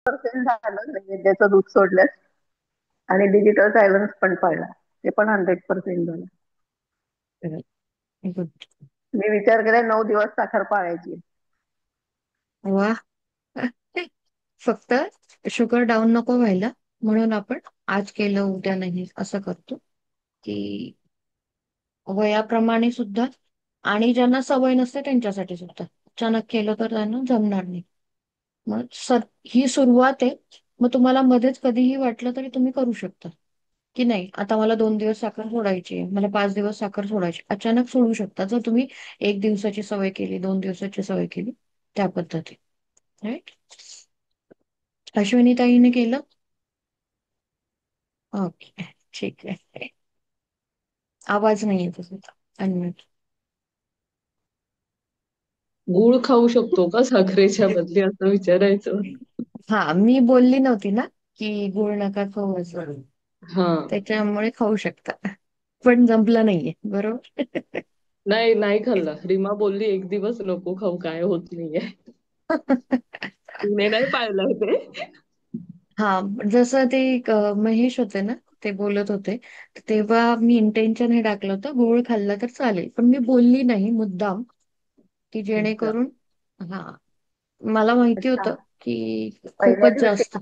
100% झालं नैवेद्याचं दूध सोडल्यास, आणि डिजिटल सायलन्स पण पाळला, ते पण 100% झालं. गुड. मी विचार केला 9 दिवस साखर पाळायची. वा. फक्त शुगर डाऊन नको व्हायला, म्हणून आपण आज केलं उद्या नाही असं करतो, की वयाप्रमाणे सुद्धा, आणि ज्यांना सवय नसते त्यांच्यासाठी सुद्धा अचानक केलं तर त्यांना जमणार नाही. मग ही सुरुवात आहे. मग तुम्हाला मध्येच कधीही वाटलं तरी तुम्ही करू शकता, की नाही आता मला 2 दिवस साखर सोडायची आहे, मला 5 दिवस साखर सोडायची, अचानक सोडू शकता जर तुम्ही 1 दिवसाची सवय केली, 2 दिवसाची सवय केली, त्या पद्धती. राईट. अश्विनी ताईने केलं. ओके. ठीक आहे. आवाज नाही येत तुझा. अनम्यूट. गुळ खाऊ शकतो का साखरेच्या बदली असं विचारायचं. हा, मी बोलली नव्हती ना की गुळ नका खाऊ असं, हा. त्याच्यामुळे खाऊ शकता, पण जमलं नाहीये बरोबर. नाही नाही खाल्ला. रीमा बोलली 1 दिवस नको खाऊ, काय होत नाहीये. तिने नाही पाळलंय ते. हा, जसं ते एक, महेश होते ना, ते बोलत होते, तेव्हा मी इंटेन्शन हे टाकलं होतं गुळ खाल्ला तर चालेल, पण मी बोलली नाही मुद्दाम, की अच्छा. जेणेकरून, हा, मला माहिती अच्छा. होतं की पहिल्या खूपच दिवशी जास्त.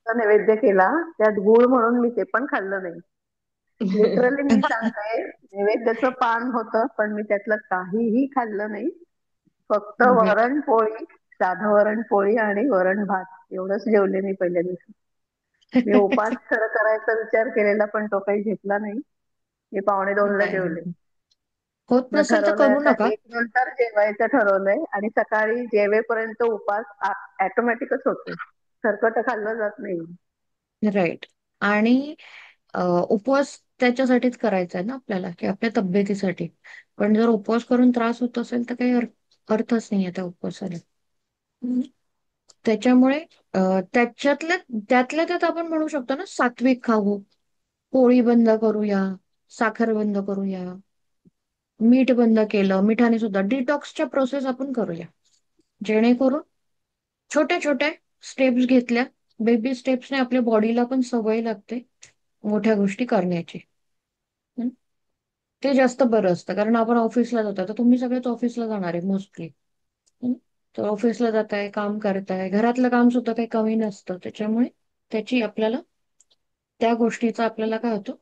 नैवेद्य केला, त्यात गुळ म्हणून मी ते पण खाल्लं नाही. लिटरली मी सांगते, नैवेद्याचं पान होतं पण मी त्यातलं काहीही खाल्लं नाही. फक्त वरण पोळी, साधं वरण पोळी आणि वरण भात एवढंच जेवले मी पहिल्या दिवशी. मी उपास खरं करायचा विचार केलेला पण तो काही घेतला नाही. मी 1:45ला जेवले. नाही, होत मग नसेल तर ठरवलंय करू आता नका. 1 नंतर जेवायचं ठरवलंय, आणि सकाळी जेवेपर्यंत उपास ऑटोमॅटिकच होतो. खरकट खाल्लं जात नाही. राईट. आणि उपवास त्याच्यासाठीच करायचा आहे ना आपल्याला, की आपल्या तब्येतीसाठी. पण जर उपवास करून त्रास होत असेल तर काही अर्थच नाहीये त्या उपवासाला. हम्म. त्याच्यामुळे त्याच्यातल्या त्यातल्या त्यात आपण म्हणू शकतो ना, सात्विक खाऊ, पोळी बंद करूया, साखर बंद करूया, मीठ बंद केलं, मिठाने सुद्धा डिटॉक्सच्या प्रोसेस आपण करूया, जेणेकरून छोट्या छोट्या स्टेप्स घेतल्या, बेबी स्टेप्सने आपल्या बॉडीला पण सवय लागते मोठ्या गोष्टी करण्याची. हं? ते जास्त बरं असतं, कारण आपण ऑफिसला जातो, तर तुम्ही सगळेच ऑफिसला जाणार आहे मोस्टली. तर ऑफिसला जाताय, काम करताय, घरातलं काम सुद्धा काही कमी नसतं, त्याच्यामुळे त्याची आपल्याला, त्या गोष्टीचा आपल्याला काय होतो,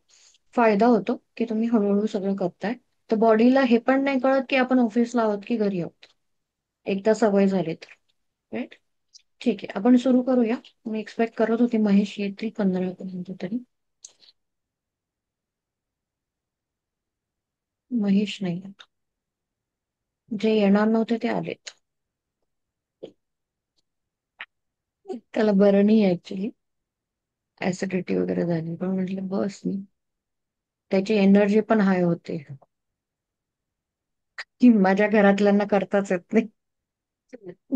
फायदा होतो, की तुम्ही हळूहळू सगळं करताय. तर बॉडीला हे पण नाही कळत की आपण ऑफिसला आहोत की घरी आहोत, एकदा सवय झाली तर. राईट. ठीक आहे, आपण सुरू करूया. मी एक्सपेक्ट करत होती महेश येतील 15 पर्यंत तरी. महेश नाही आला. जे येणार नव्हते ते आलेत. त्याला बरं नाही ऍक्च्युली, ऍसिडिटी वगैरे झाली, पण म्हटलं बस मी, त्याची एनर्जी पण हाय होते, ती माझ्या घरातल्यांना करताच येत नाही.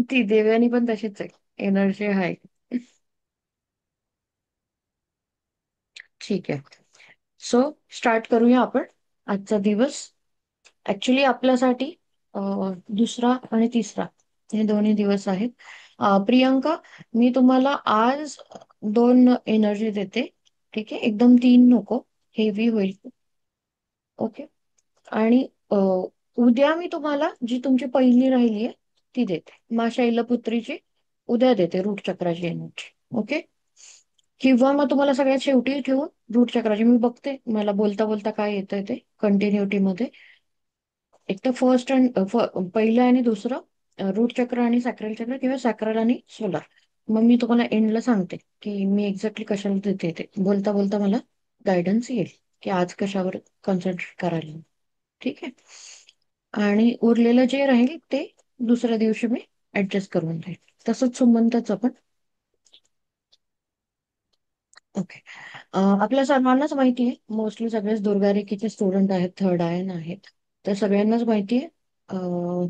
ती देवयानी पण तशीच आहे, एनर्जी हाय. ठीक आहे. सो स्टार्ट करूया आपण आजचा दिवस. ऍक्च्युली आपल्यासाठी दुसरा आणि तिसरा हे दोन्ही दिवस आहेत. प्रियंका, मी तुम्हाला आज 2 एनर्जी देते. ठीक आहे, एकदम 3 नको, हेवी होईल. ओके. आणि उद्या मी तुम्हाला जी तुमची पहिली राहिली आहे ती देते, मा शैलपुत्रीची उद्या देते, रूट चक्राची एनर्जी. ओके. किंवा मग तुम्हाला सगळ्यात शेवटी ठेवून रूट चक्राची मी बघते मला बोलता बोलता काय येतंय ते कंटिन्युटी मध्ये. एक तर फर्स्ट अँड पहिलं आणि दुसरं रूट चक्र आणि सॅक्रल चक्र, किंवा सॅक्रल आणि सोलर. मग मी तुम्हाला एंडला सांगते की मी एक्झॅक्टली कशाला देते ते, बोलता बोलता मला गायडन्स येईल की आज कशावर कॉन्सन्ट्रेट करायला. ठीक आहे. आणि उरलेलं जे राहील ते दुसऱ्या दिवशी मी ऍडजस्ट करून जाईल. तसंच सुमंतच पण. ओके. आपल्या सर्वांनाच माहिती आहे, मोस्टली सगळेच दुर्गा रेखीचे स्टुडंट आहेत, थर्ड आयन आहेत, तर सगळ्यांनाच माहिती आहे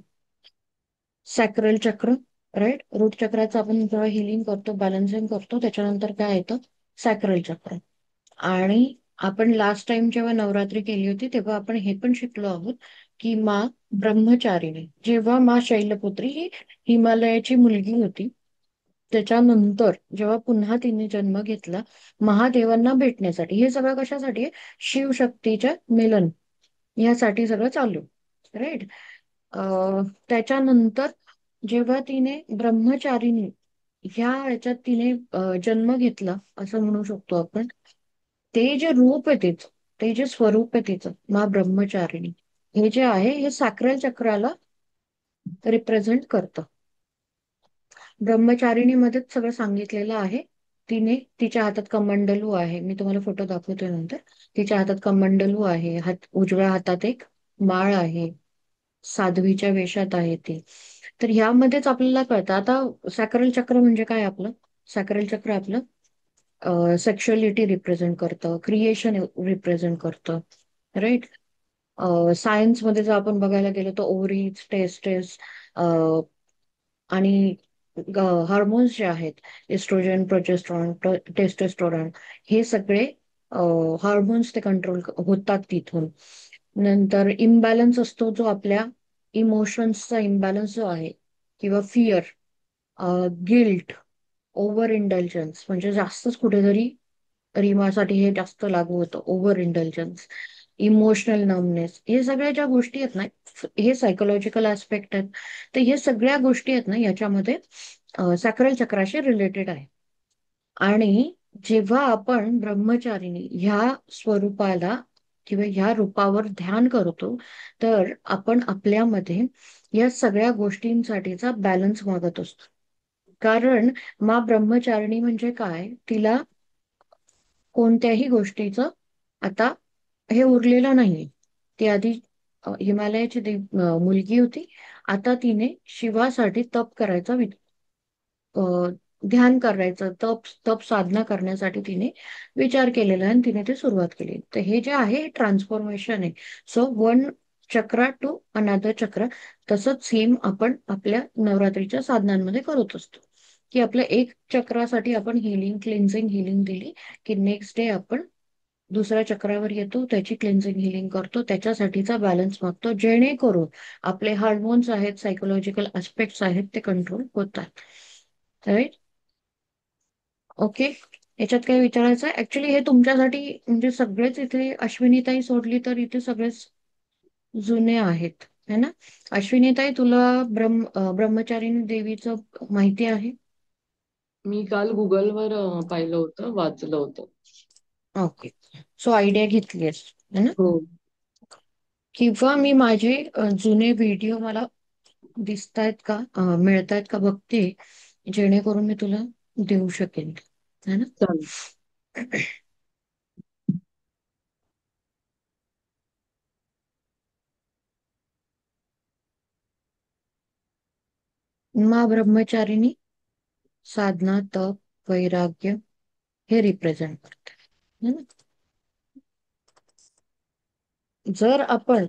सॅक्रल चक्र. राईट. रूट चक्राचं आपण जेव्हा हिलिंग करतो, बॅलन्सिंग करतो, त्याच्यानंतर काय येतं, सॅक्रल चक्र. आणि आपण लास्ट टाइम जेव्हा नवरात्री केली होती तेव्हा आपण हे पण शिकलो आहोत की मा ब्रह्मचारिणी, जेव्हा मा शैलपुत्री ही हिमालयाची मुलगी होती, त्याच्यानंतर जेव्हा पुन्हा तिने जन्म घेतला महादेवांना भेटण्यासाठी, हे सगळं कशासाठी आहे? शिवशक्तीच्या मिलन यासाठी सगळं चालू, राईट. त्याच्यानंतर जेव्हा तिने ब्रह्मचारिणी ह्या ह्याच्यात तिने जन्म घेतला असं म्हणू शकतो आपण. ते जे रूप आहे तिचं, ते जे स्वरूप आहे तिचं ब्रह्मचारिणी, हे जे आहे हे सॅक्रल चक्राला रिप्रेझेंट करतं. ब्रह्मचारिणीमध्येच सगळं सांगितलेलं आहे. तिच्या हातात कमंडलू आहे, मी तुम्हाला फोटो दाखवते नंतर. तिच्या हातात कमंडलू आहे, उजव्या हातात एक माळ आहे, साध्वीच्या वेशात आहे ती. तर ह्यामध्येच आपल्याला कळतं. आता सॅक्रल चक्र म्हणजे काय आपलं? सॅक्रल चक्र आपलं सेक्शुअलिटी रिप्रेझेंट करतं, क्रिएशन रिप्रेझेंट करतं, राईट. सायन्स मध्ये जर आपण बघायला गेलो तर ओव्हरीज, टेस्टेस आणि हार्मोन्स जे आहेत, एस्ट्रोजन, प्रोजेस्ट्रॉन, टेस्टोस्टेरॉन, हे सगळे हार्मोन्स ते कंट्रोल होतात तिथून. नंतर इम्बॅलन्स असतो जो आपल्या इमोशन्सचा इम्बॅलन्स जो आहे, किंवा फिअर, गिल्ट, ओव्हर इंटेलिजन्स, म्हणजे जास्तच कुठेतरी रीमासाठी हे जास्त लागू होतं, ओव्हर इंटेलिजन्स, इमोशनल नमनेस, हे सगळ्या ज्या गोष्टी आहेत ना, हे सायकोलॉजिकल ऍस्पेक्ट आहेत. तर हे सगळ्या गोष्टी आहेत ना याच्यामध्ये सॅक्रल चक्राशी रिलेटेड आहे. आणि जेव्हा आपण ब्रह्मचारिणी ह्या स्वरूपाला किंवा ह्या रूपावर ध्यान करतो, तर आपण आपल्यामध्ये या सगळ्या गोष्टींसाठीचा बॅलन्स मागत असतो. कारण ब्रह्मचारिणी म्हणजे काय, तिला कोणत्याही गोष्टीचं आता हे उरलेलं नाहीये. ती आधी हिमालयाची मुलगी होती. आता तिने शिवासाठी तप करायचा अ, ध्यान करायचं, तप तप साधना करण्यासाठी तिने विचार केलेला आहे आणि तिने ते सुरुवात केली. तर हे जे आहे ट्रान्सफॉर्मेशन आहे. सो वन चक्र टू अनादर चक्र. तसंच सेम आपण आपल्या नवरात्रीच्या साधनांमध्ये करत असतो, की आपल्या एक चक्रासाठी आपण हिलिंग, क्लिन्झिंग हिलिंग दिली, की नेक्स्ट डे आपण दुसऱ्या चक्रावर येतो, त्याची क्लिन्झिंग हिलिंग करतो, त्याच्यासाठीचा बॅलन्स मागतो, जेणेकरून आपले हार्मोन्स आहेत, सायकोलॉजिकल अस्पेक्ट्स आहेत, ते कंट्रोल होतात, राईट. ओके. याच्यात काय विचारायचं आहे? ऍक्च्युली हे तुमच्यासाठी म्हणजे सगळेच इथे, अश्विनीताई सोडली तर इथे सगळेच जुने आहेत, है ना? अश्विनीताई, तुला ब्रह्मचारिणी देवीचं माहिती आहे? मी काल गुगलवर पाहिलं होतं, वाचलं होतं. ओके. सो आयडिया घेतलीस, है ना? हो. किंवा मी माझे जुने व्हिडिओ मला दिसतायत का, मिळतायत का बघते, जेणेकरून मी तुला देऊ शकेन, है ना? चालेल. ब्रह्मचारिणी साधना, तप, वैराग्य हे रिप्रेझेंट करते, है ना? जर आपण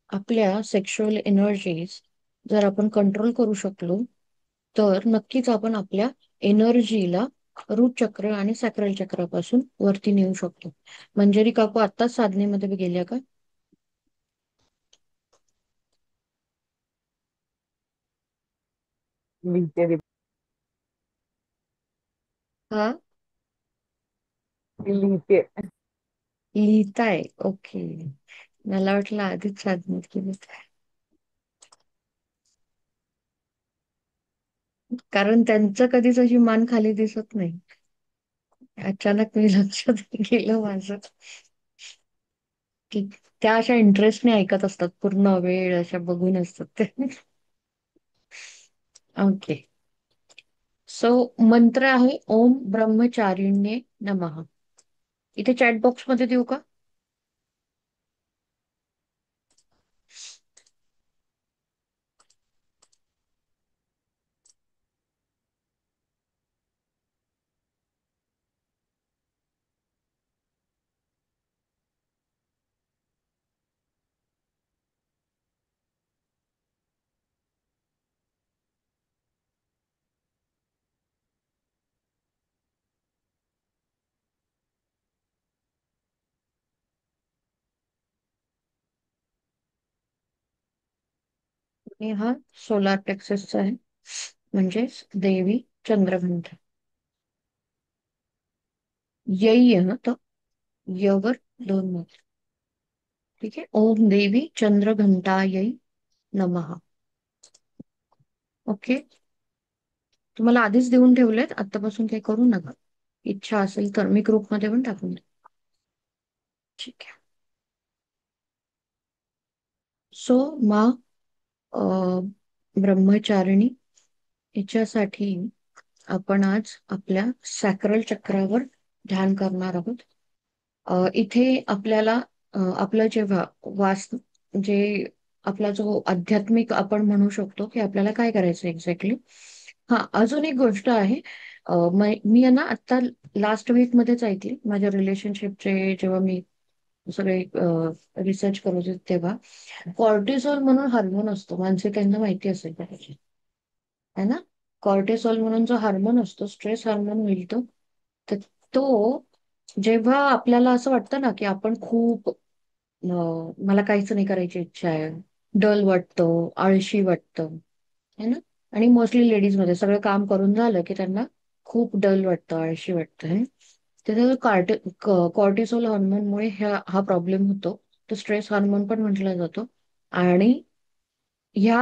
आपल्या सेक्शुअल एनर्जीज जर आपण कंट्रोल करू शकलो, तर नक्कीच आपण आपल्या एनर्जीला रूट चक्र आणि सॅक्रल चक्रापासून वरती नेऊ शकतो. मंजरी काकू आत्ताच साधनेमध्ये गेल्या का? लिहिते हा, लिहिते. लिहिताय, ओके. मला वाटलं आधीच साधनेत केली. कारण त्यांचं कधीच अशी मान खाली दिसत नाही. अचानक मी लक्षात गेलं माझं, की त्या अशा इंटरेस्टने ऐकत असतात, पूर्ण वेळ अशा बघून असतात ते. ओके. सो मंत्र आहे ओम ब्रह्मचारिण्ये नमः. इथे चॅट बॉक्स मध्ये देऊ का? आणि हा सोलार प्लेक्ससचा आहे, म्हणजेच देवी चंद्रघंटा. यही आहे ना तो, यवर दोन मत. ठीक आहे. ओम देवी चंद्रघंटायै नमः. ओके. तुम्हाला आधीच देऊन ठेवलेत, आतापासून काही करू नका. इच्छा असेल तर मी ग्रुपमध्ये पण टाकून दे. ठीक आहे. सो मा अ, ब्रह्मचारिणी हिच्यासाठी आपण आज आपल्या सॅक्रल चक्रावर ध्यान करणार आहोत. इथे आपल्याला आपलं जेव्हा वास जे आपला जो आध्यात्मिक आपण म्हणू शकतो की आपल्याला काय करायचं एक्झॅक्टली. हा, अजून एक गोष्ट आहे. मी आहे ना आता लास्ट वीक मध्येच ऐकली माझ्या रिलेशनशिपचे, जेव्हा मी सगळे रिसर्च करत होते तेव्हा, कॉर्टिसोल म्हणून हार्मोन असतो, माणसे त्यांना माहिती असेल पाहिजे है ना. कॉर्टिसोल म्हणून जो हार्मोन असतो, स्ट्रेस हार्मोन मिळतो. तर तो जेव्हा आपल्याला असं वाटतं ना की आपण खूप मला काहीच नाही करायची इच्छा आहे, डल वाटतं, आळशी वाटतं, है ना. आणि मोस्टली लेडीज मध्ये सगळं काम करून झालं की त्यांना खूप डल वाटतं, आळशी वाटतं, है ना. त्याचा कॉर्टिसोल हार्मोनमुळे हा प्रॉब्लेम होतो. तो स्ट्रेस हार्मोन पण म्हटला जातो. आणि ह्या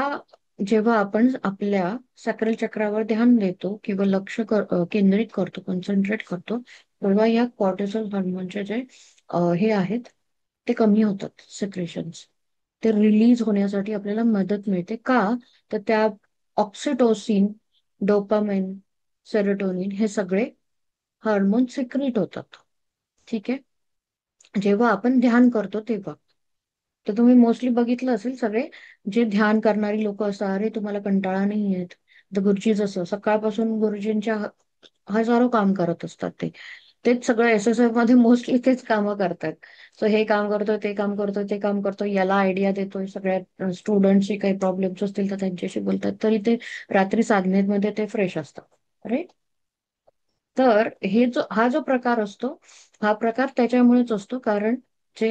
जेव्हा आपण आपल्या सॅक्रल चक्रावर ध्यान देतो किंवा केंद्रित करतो, कॉन्सन्ट्रेट करतो, तेव्हा या कॉर्टिसोल हार्मोनचे जे हे आहेत ते कमी होतात, सिक्रेशन्स. ते रिलीज होण्यासाठी आपल्याला मदत मिळते का, तर त्या ऑक्सिटोसिन, डोपामाइन, सेरोटोनिन हे सगळे हार्मोन सिक्रेट होतात. ठीक आहे. जेव्हा आपण ध्यान करतो तेव्हा. तर तुम्ही मोस्टली बघितलं असेल, सगळे जे ध्यान करणारी लोक असतात, अरे तुम्हाला कंटाळा नाही येत, तर गुरुजीच असं सकाळपासून गुरुजींच्या हजारो काम करत असतात. तेच सगळं एस मध्ये मोस्टली तेच कामं करतात. सो हे काम करतो, ते काम करतो, ते काम करतो, याला आयडिया देतोय, सगळ्या स्टुडंटची काही प्रॉब्लेम्स असतील तर त्यांच्याशी बोलतात, तरी ते रात्री साधनेमध्ये ते फ्रेश असतात, राईट. तर हा जो प्रकार असतो, हा प्रकार त्याच्यामुळेच असतो कारण जे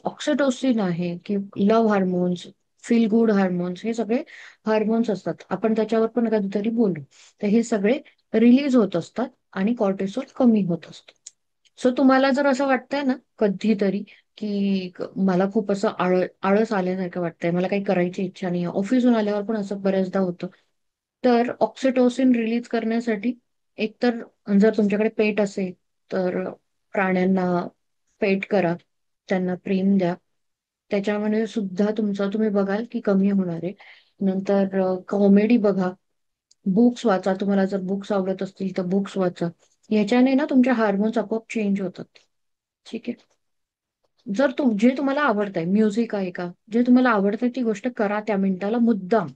ऑक्सिटोसिन आहे की love hormones, feel good hormones, हे सगळे हार्मोन्स असतात. आपण त्याच्यावर पण कधीतरी बोलू. तर हे सगळे रिलीज होत असतात आणि कॉर्टिसोल कमी होत असतो. सो तुम्हाला जर असं वाटतंय ना कधीतरी की मला खूप असं आळस आल्यासारखं वाटतंय, मला काही करायची इच्छा नाही, ऑफिसहून आल्यावर पण असं बऱ्याचदा होतं, तर ऑक्सिटोसिन रिलीज करण्यासाठी एकतर जर तुमच्याकडे पेट असेल तर प्राण्यांना पेट करा, त्यांना प्रेम द्या. त्याच्यामध्ये सुद्धा तुमचं तुम्ही बघाल की कमी होणार आहे. नंतर कॉमेडी बघा, बुक्स वाचा, तुम्हाला जर बुक्स आवडत असतील तर बुक्स वाचा. याच्याने ना तुमचे हार्मोन्स आपोआप चेंज होतात. ठीक आहे. जर जे तुम्हाला आवडतंय, म्युझिक आहे का, जे तुम्हाला आवडतंय ती गोष्ट करा त्या मिनिटाला मुद्दाम.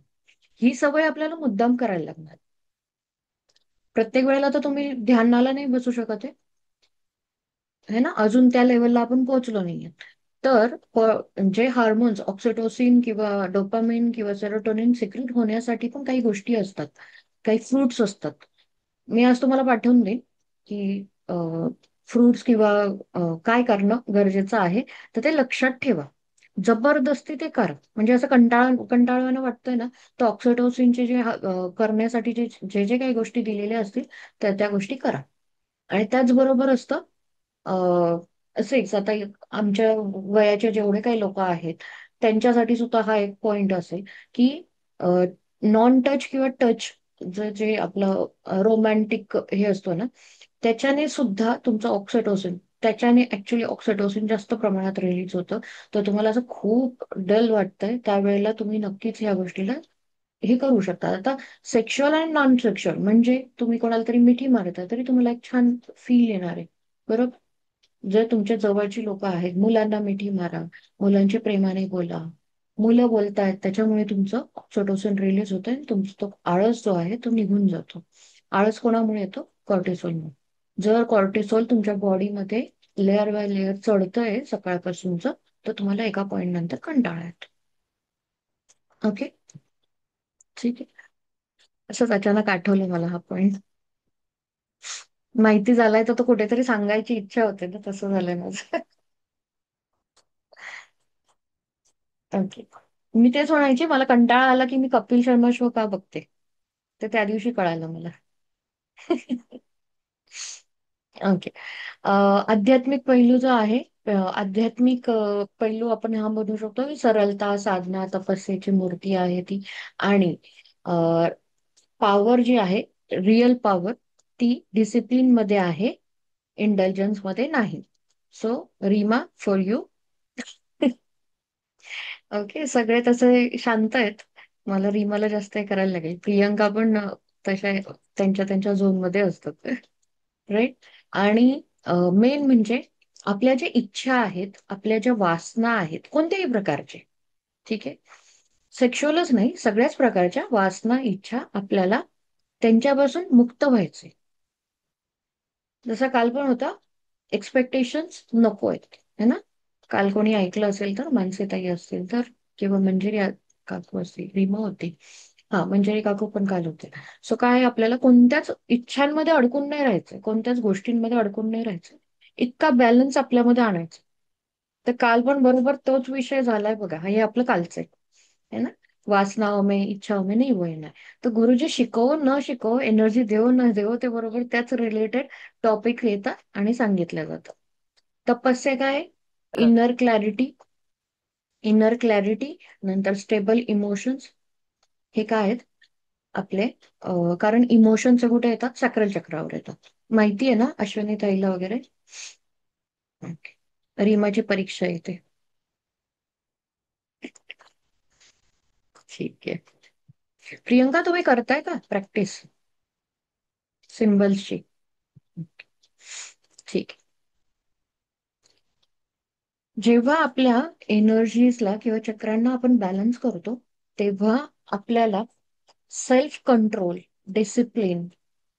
ही सवय आपल्याला मुद्दाम करायला लागणार. प्रत्येक वेळेला तर तुम्ही ध्यानाला नाही बसू शकत है ना, अजून त्या लेवलला आपण पोहोचलो नाहीये. तर जे हार्मोन्स ऑक्सिटोसिन किंवा डोपामिन किंवा सेरोटोनिन सिक्रेट होण्यासाठी पण काही गोष्टी असतात, काही फ्रुट्स असतात. मी आज तुम्हाला पाठवून देईन की फ्रुट्स किंवा काय करणं गरजेचं आहे. तर ते लक्षात ठेवा, जबरदस्ती ते करा. म्हणजे असं कंटाळवाणं वाटतंय ना, तर ऑक्सिटोसिनचे जे करण्यासाठी जे जे जे काही गोष्टी दिलेल्या असतील त्या त्या गोष्टी करा. आणि त्याचबरोबर असतं असेच आता आमच्या वयाचे जेवढे काही लोक आहेत त्यांच्यासाठी सुद्धा हा एक पॉइंट असेल की नॉन टच किंवा टच, जे आपलं रोमॅन्टिक हे असतो ना, त्याच्याने सुद्धा तुमचं ऑक्सिटोसिन, त्याच्याने ऍक्च्युली ऑक्सिटोसिन जास्त प्रमाणात रिलीज होतं. तर तुम्हाला असं खूप डल वाटतंय त्यावेळेला तुम्ही नक्कीच ह्या गोष्टीला हे करू शकता. आता सेक्शुअल आणि नॉन सेक्शुअल म्हणजे तुम्ही कोणाला तरी मिठी मारता तरी तुम्हाला एक छान फील येणार आहे, बरोबर. जर तुमच्या जवळची लोक आहेत, मुलांना मिठी मारा, मुलांची प्रेमाने बोला, मुलं बोलतायत त्याच्यामुळे तुमचं ऑक्सिटोसिन रिलीज होतं आणि तुमचा तो आळस जो आहे तो निघून जातो. आळस कोणामुळे येतो? कॉर्टिसोलमुळे. जर कॉर्टिसोल तुमच्या बॉडीमध्ये लेअर बाय लेअर चढतंय सकाळपासूनच, तर तुम्हाला एका पॉइंट नंतर कंटाळा येतो. ओके. ठीक आहे. असंच अचानक आठवलं मला हा पॉइंट. माहिती झालाय तर तो कुठेतरी सांगायची इच्छा होते ना, तसं झालंय माझं. ओके. मी तेच म्हणायचे, मला कंटाळा आला की मी कपिल शर्मा शो का बघते, ते त्या दिवशी कळालं मला. ओके. आध्यात्मिक पैलू जो आहे, आध्यात्मिक पैलू आपण हा म्हणू शकतो की सरलता, साधना, तपस्येची मूर्ती आहे ती. आणि पॉवर जी आहे, रिअल पॉवर, ती डिसिप्लिन मध्ये आहे, इंटेलिजन्स मध्ये नाही. So Reema, for you. Okay, सगळे तसे शांत आहेत. मला रीमाला जास्त हे करायला लागेल. प्रियंका पण तशा त्यांच्या त्यांच्या झोन मध्ये असतात. राईट. आणि मेन म्हणजे आपल्या ज्या इच्छा आहेत, आपल्या ज्या वासना आहेत, कोणत्याही प्रकारचे, ठीक आहे, सेक्शुअलच नाही, सगळ्याच प्रकारच्या वासना, इच्छा, आपल्याला त्यांच्यापासून मुक्त व्हायचे. जसं काल पण होता, एक्सपेक्टेशन्स नको आहेत, है ना. काल कोणी ऐकलं असेल तर, मानसीताई असतील तर, किंवा मंजिरी काकू असतील, रीमा होती, हा मंजिरी काकू पण काल होते. सो काय, आपल्याला कोणत्याच इच्छांमध्ये अडकून नाही राहायचं, कोणत्याच गोष्टींमध्ये अडकून नाही राहायचं, इतका बॅलन्स आपल्यामध्ये आणायचा. तर काल पण बरोबर तोच विषय झालाय बघा, हे आपलं कालचं आहे ना. वासना हमें, इच्छा हमें नहीं, वो है ना. तर गुरुजी शिकवो न शिकवो, एनर्जी देवो न देवो, ते बरोबर त्याच रिलेटेड टॉपिक येतात आणि सांगितलं जातं. तपस्या काय? इनर क्लॅरिटी, इनर क्लॅरिटी, नंतर स्टेबल इमोशन्स. हे काय आहेत आपले? कारण इमोशन्स कुठे येतात? सॅक्रल चक्रावर येतात. माहिती आहे ना अश्विनी ताईला वगैरे? Okay. रीमाची परीक्षा येते. ठीक आहे. प्रियंका, तुम्ही करताय का प्रॅक्टिस सिम्बल्सची? ठीक. जेव्हा आपल्या एनर्जीजला किंवा चक्रांना आपण बॅलन्स करतो, तेव्हा आपल्याला सेल्फ कंट्रोल, डिसिप्लिन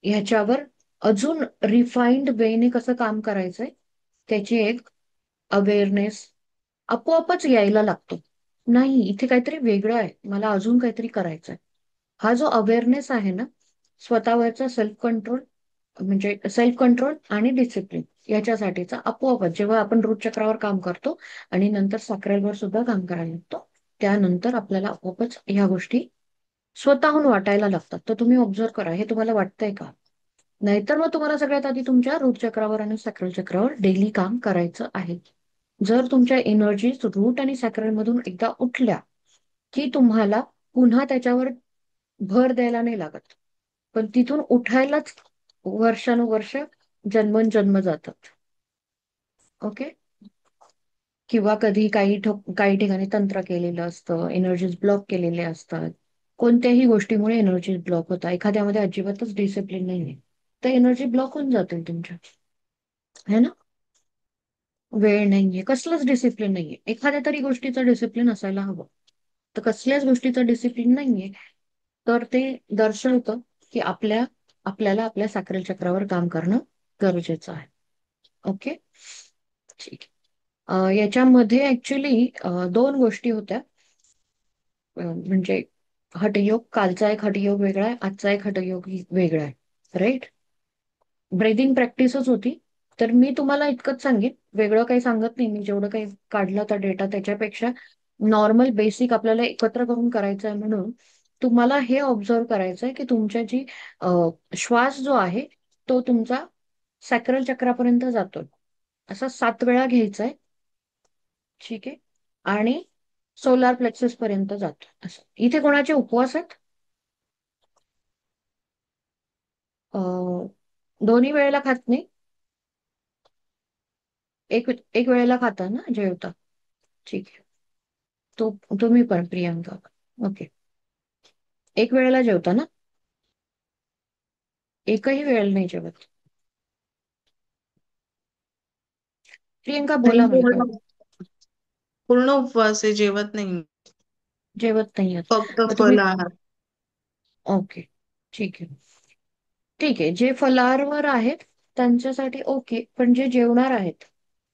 ह्याच्यावर अजून रिफाईंड वेने कसं काम करायचंय त्याची एक अवेअरनेस आपोआपच यायला लागतो. नाही, इथे काहीतरी वेगळं आहे, मला अजून काहीतरी करायचंय. हा जो अवेअरनेस आहे ना, स्वतःवरचा सेल्फ कंट्रोल, म्हणजे सेल्फ कंट्रोल आणि डिसिप्लिन याच्यासाठीचा आपोआपच जेव्हा आपण रूट चक्रावर काम करतो आणि नंतर साखरेवर सुद्धा काम करायला लागतो, त्यानंतर आपल्याला आपोआपच ह्या गोष्टी स्वतःहून वाटायला लागतात. तर तुम्ही ऑब्झर्व करा, हे तुम्हाला वाटतंय का? नाहीतर मग तुम्हाला सगळ्यात आधी तुमच्या रूट चक्रावर आणि सॅक्रल चक्रावर डेली काम करायचं आहे. जर तुमच्या एनर्जी रूट आणि सॅक्रल मधून एकदा उठल्या की तुम्हाला पुन्हा त्याच्यावर भर द्यायला नाही लागत. पण तिथून उठायलाच वर्षानुवर्ष, जन्मोजन्म जातात. ओके. किंवा कधी काही ठिकाणी तंत्र केलेलं असतं, एनर्जीज ब्लॉक केलेले असतात. कोणत्याही गोष्टीमुळे एनर्जी ब्लॉक होता, एखाद्यामध्ये अजिबातच डिसिप्लिन नाहीये, तर एनर्जी ब्लॉक होऊन जातील तुमच्या, है ना. वेळ नाहीये, कसलंच डिसिप्लिन नाहीये, एखाद्या तरी गोष्टीचं डिसिप्लिन असायला हवं. तर कसल्याच गोष्टीचं डिसिप्लिन नाहीये, तर ते दर्शवतं की आपल्याला आपल्या साखरेल चक्रावर काम करणं गरजेचं आहे. ओके, ठीक. याच्यामध्ये ऍक्च्युली दोन गोष्टी होत्या. म्हणजे हठयोग, कालचा एक हठयोग वेगळा आहे, आजचा एक हठयोग वेगळा आहे, राईट. ब्रेदिंग प्रॅक्टिसच होती. तर मी तुम्हाला इतकंच सांगेन, वेगळं काही सांगत नाही मी, जेवढं काही काढलं तर डेटा त्याच्यापेक्षा नॉर्मल बेसिक आपल्याला एकत्र करून करायचं आहे. म्हणून तुम्हाला हे ऑब्झर्व करायचं आहे की तुमच्या जी श्वास जो आहे तो तुमचा सॅक्रल चक्रापर्यंत जातो, असा 7 वेळा घ्यायचा आहे, ठीक आहे, आणि सोलार प्लेक्सस पर्यंत जातो असं. इथे कोणाचे उपवास आहेत? दोन्ही वेळेला खात नाही, एक एक वेळेला खाता ना, जेवता, ठीक आहे. तो तुम्ही पण प्रियंका, ओके, एक वेळेला जेवता ना, एकही वेळेला नाही जेवत? प्रियंका नाही, बोला, मला काय पूर्ण उपवास आहे, जेवत नाही, जेवत नाही आहात. फक्त मग तुम्ही, फलाहार. ओके, ठीक आहे, ठीक आहे. जे फलाहारवर आहेत त्यांच्यासाठी ओके, पण जे जेवणार आहेत,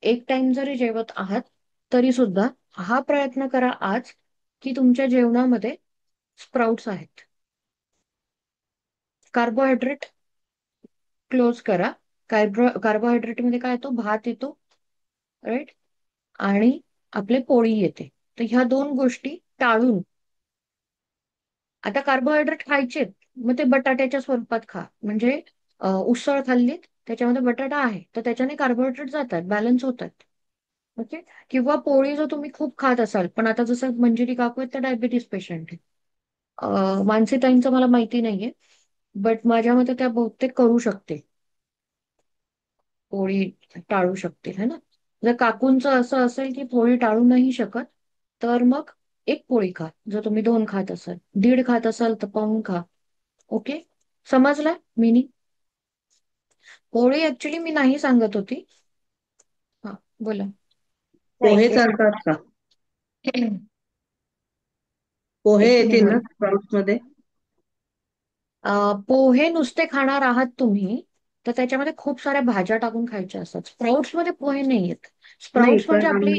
एक टाइम जरी जेवत आहात तरी सुद्धा हा प्रयत्न करा आज की तुमच्या जेवणामध्ये स्प्राउट्स आहेत. कार्बोहायड्रेट क्लोज करा. कार्बोहायड्रेट मध्ये काय येतो? भात येतो, राईट, आणि आपले पोळी येते. तर ह्या दोन गोष्टी टाळून, आता कार्बोहायड्रेट खायचेत, मग ते बटाट्याच्या स्वरूपात खा, म्हणजे उसळ खाल्लीत, त्याच्यामध्ये बटाटा आहे, तर त्याच्याने कार्बोहायड्रेट जातात, बॅलन्स होतात. ओके. किंवा पोळी जर तुम्ही खूप खात असाल, पण आता जसं मंजिरी काकू आहेत, तर डायबिटीस पेशंट आहे. मानसीताईंचं मला माहिती नाहीये, बट माझ्या मते त्या बहुतेक करू शकते, पोळी टाळू शकते, है ना. जर काकूंचं असं असेल की पोळी टाळू नाही शकत, तर मग एक पोळी खा. जर तुम्ही 2 खात असाल, 1.5 खात असाल तर पाऊण खा. ओके. समजलं मिनी? पोळी ऍक्च्युली मी नाही सांगत होती. हा, बोला. नाही पोहे एक चालतात का? पोहे एक येतील ना मिनिट. स्प्राउट्स मध्ये? पोहे नुसते खाणार आहात तुम्ही, तर त्याच्यामध्ये खूप साऱ्या भाज्या टाकून खायच्या असतात. स्प्राउट्स मध्ये पोहे नाही येत. नाही, स्प्राउट्स म्हणजे पण आपली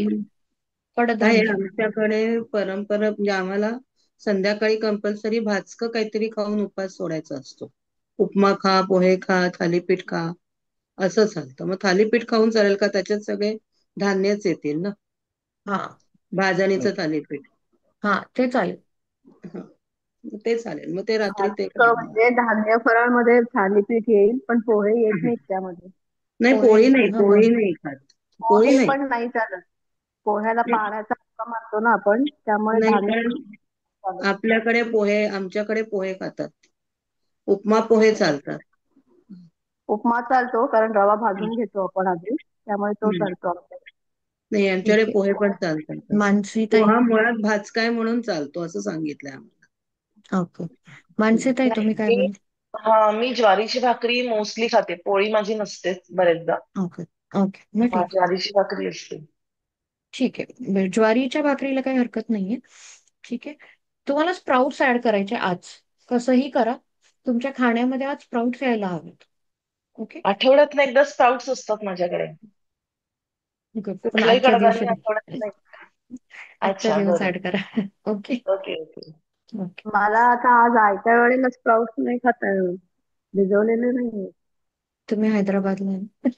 काय आहे, कडधान्य. आमच्याकडे परंपरा म्हणजे आम्हाला संध्याकाळी कंपल्सरी भाजकं काहीतरी खाऊन उपवास सोडायचा असतो. उपमा खा, पोहे खा, थालीपीठ खा, असं चालतं. मग थालीपीठ खाऊन चालेल का? त्याच्यात सगळे धान्यच येतील ना, हा. भाजणीचं थालीपीठ. हा, ते चालेल. हा, मग ते चालेल. मग ते रात्री ते भाजकं खाणार. म्हणजे धान्य फराळमध्ये थालीपीठ येईल पण पोहे येत नाहीत त्यामध्ये. नाही, पोहे पोळी नाही, हा पोळी नाही खात. पोळी पोहे नाही. पण नाही चालत. पोह्याला नाही, पाण्याचा हक्का मारतो ना आपण, त्यामुळे नाही, धान्य कारण चालत. आमच्याकडे पोहे खातात. उपमा पोहे चालतात. उपमा चालतो कारण रवा भाजून घेतो आपण आधी, त्यामुळे तो हम्म. चालतो आपल्याला. नाही, आमच्याकडे ठीक आहे. पोहे पण चालतात असं. मानसीताई. पोहा मुळात भाजकाय म्हणून चालतो असं सांगितलंय आम्हाला. ओके. मानसीताई, नाही तुम्ही काय मी बोल? मी ज्वारीची भाकरी मोस्टली खाते, पोळी माझी नसतेच बरेचदा. ओके. ओके, मग ठीक. ज्वारीची भाकरी असते. ठीक आहे. ज्वारीच्या भाकरीला काही हरकत नाहीये. ठीक आहे. तुम्हाला स्प्राउट्स ऍड करायचे आज. कसंही करा, तुमच्या खाण्यामध्ये आज स्प्राउट्स यायला हवेत. ओके. आठवड्यातनं एकदा स्प्राउट्स असतात माझ्याकडे. गुड. पण कुठलंही आजच्या दिवशी कडधान्य नाही. आठवड्यातनं आजच्या अच्छा, दिवस बरं. ऍड करा. ओके. Okay okay. ओके. मला आता आज आयत्या वेळेला स्प्राउट्स नाही खाता येणार. भिजवलेले नाहीये. तुम्ही हैदराबादला आहे.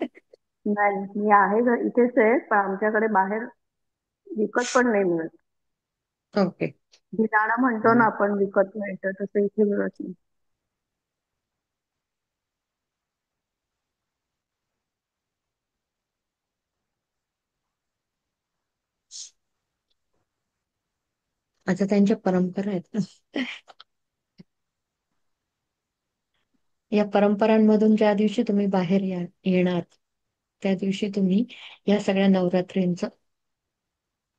नाही, मी आहे इथेच आहे पण आमच्याकडे बाहेर विकत पण नाही मिळत. ओके. बिदाणा म्हणतो ना आपण, विकत मिळतं तसं इथे मिळत नाही. आता त्यांच्या परंपरा आहेत. या परंपरांमधून ज्या दिवशी तुम्ही बाहेर येणार, त्या दिवशी तुम्ही या सगळ्या नवरात्रींचं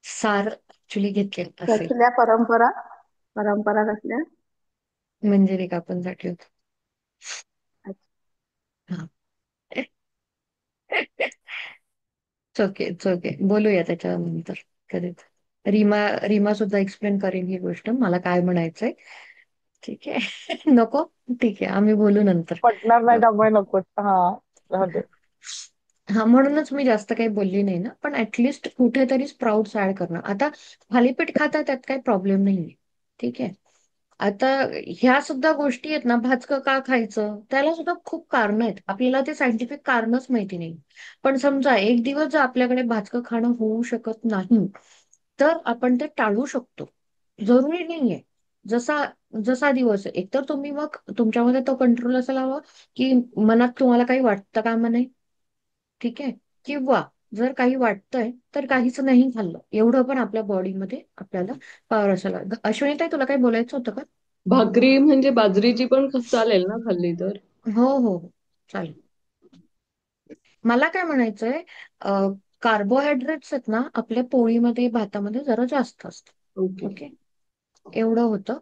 सार ऍक्च्युली घेतलेलं असेल. कसल्या परंपरा? परंपरा कसल्या? म्हणजे रे कापणसाठी होत. हा. Okay, okay. बोलूया त्याच्यानंतर कधीच. रीमा रीमा सुद्धा एक्सप्लेन करेन ही गोष्ट, मला काय म्हणायचंय. ठीक आहे. नको. ठीक आहे, आम्ही बोलू नंतर. पटणार नाही त्यामुळे नकोच. हा, राहू दे. हा, म्हणूनच मी जास्त काही बोलली नाही ना, पण ऍटलिस्ट कुठेतरी स्प्राउट्स ऍड करणं. आता थालीपीठ खाता, त्यात काही प्रॉब्लेम नाहीये. ठीक आहे. आता ह्या सुद्धा गोष्टी आहेत ना, भाजकं का खायचं, त्याला सुद्धा खूप कारण आहेत. आपल्याला ते सायंटिफिक कारणच माहिती नाही. पण समजा एक दिवस जर आपल्याकडे भाजकं खाणं होऊ शकत नाही, तर आपण ते टाळू शकतो. जरुरी नाहीये. जसा जसा दिवस आहे, एकतर तुम्ही मग तुमच्यामध्ये तो कंट्रोल असायला हवा, की मनात तुम्हाला काही वाटतं कामा नये. ठीक आहे. किंवा जर काही वाटतंय तर काहीच नाही खाल्लं, एवढं पण आपल्या बॉडीमध्ये आपल्याला पॉवर असायला. अश्विनीताई, तुला काही बोलायचं होतं का? भाकरी म्हणजे बाजरीची पण चालेल ना खाल्ली तर? हो, हो, हो. चालेल. मला काय म्हणायचंय, कार्बोहायड्रेट्स आहेत ना आपल्या पोळीमध्ये, भातामध्ये जरा जास्त असतात. ओके. ओके. एवढं होतं.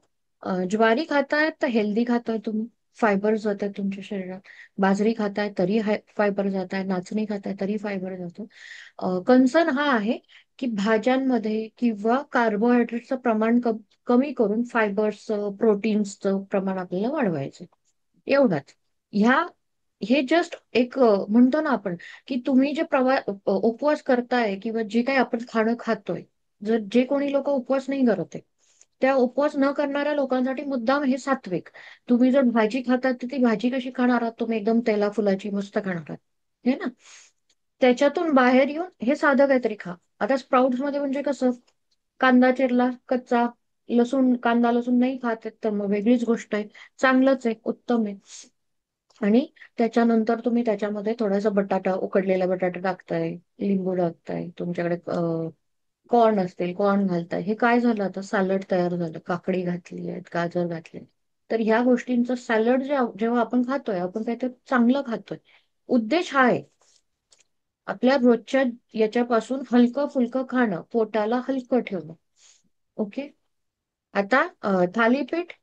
ज्वारी खाताय तर हेल्दी खाताय तुम्ही, फायबर जात आहे तुमच्या शरीरात. बाजरी खाताय तरी फायबर जात आहे, नाचणी खाताय तरी फायबर जातं. कन्सर्न हा आहे की भाज्यांमध्ये किंवा कार्बोहायड्रेटचं प्रमाण कमी करून फायबर्सचं, प्रोटीन्सचं प्रमाण आपल्याला वाढवायचं. एवढंच. ह्या हे जस्ट एक म्हणतो ना आपण, की तुम्ही जे उपवास करताय किंवा जे काही आपण खाणं खातोय, जर जे कोणी लोक उपवास नाही करत आहे, त्या उपवास न करणाऱ्या लोकांसाठी मुद्दाम हे सात्विक. तुम्ही जर भाजी खातात तर ती भाजी कशी खाणार आहात तुम्ही? एकदम तेला फुलाची मस्त खाणार आहात, हे ना. त्याच्यातून बाहेर येऊन हे साधं काहीतरी खा. आता स्प्राउट्स मध्ये म्हणजे कसं, कांदा चिरला कच्चा, कांदा लसूण नाही खात आहेत तर मग वेगळीच गोष्ट आहे. चांगलंच आहे, उत्तम आहे. आणि त्याच्यानंतर तुम्ही त्याच्यामध्ये थोडासा बटाटा, उकडलेला बटाटा टाकताय, लिंबू टाकताय, तुमच्याकडे कॉर्न असतील कॉर्न घालताय. हे काय झालं, आता सॅलड तयार झालं. काकडी घातली आहेत, गाजर घातले. तर ह्या गोष्टींचं सॅलड जेव्हा आपण खातोय, आपण काहीतरी चांगलं खातोय. उद्देश हा आहे आपल्या रोजच्या याच्यापासून हलकं फुलकं खाणं, पोटाला हलकं ठेवणं. ओके. आता थालीपीठ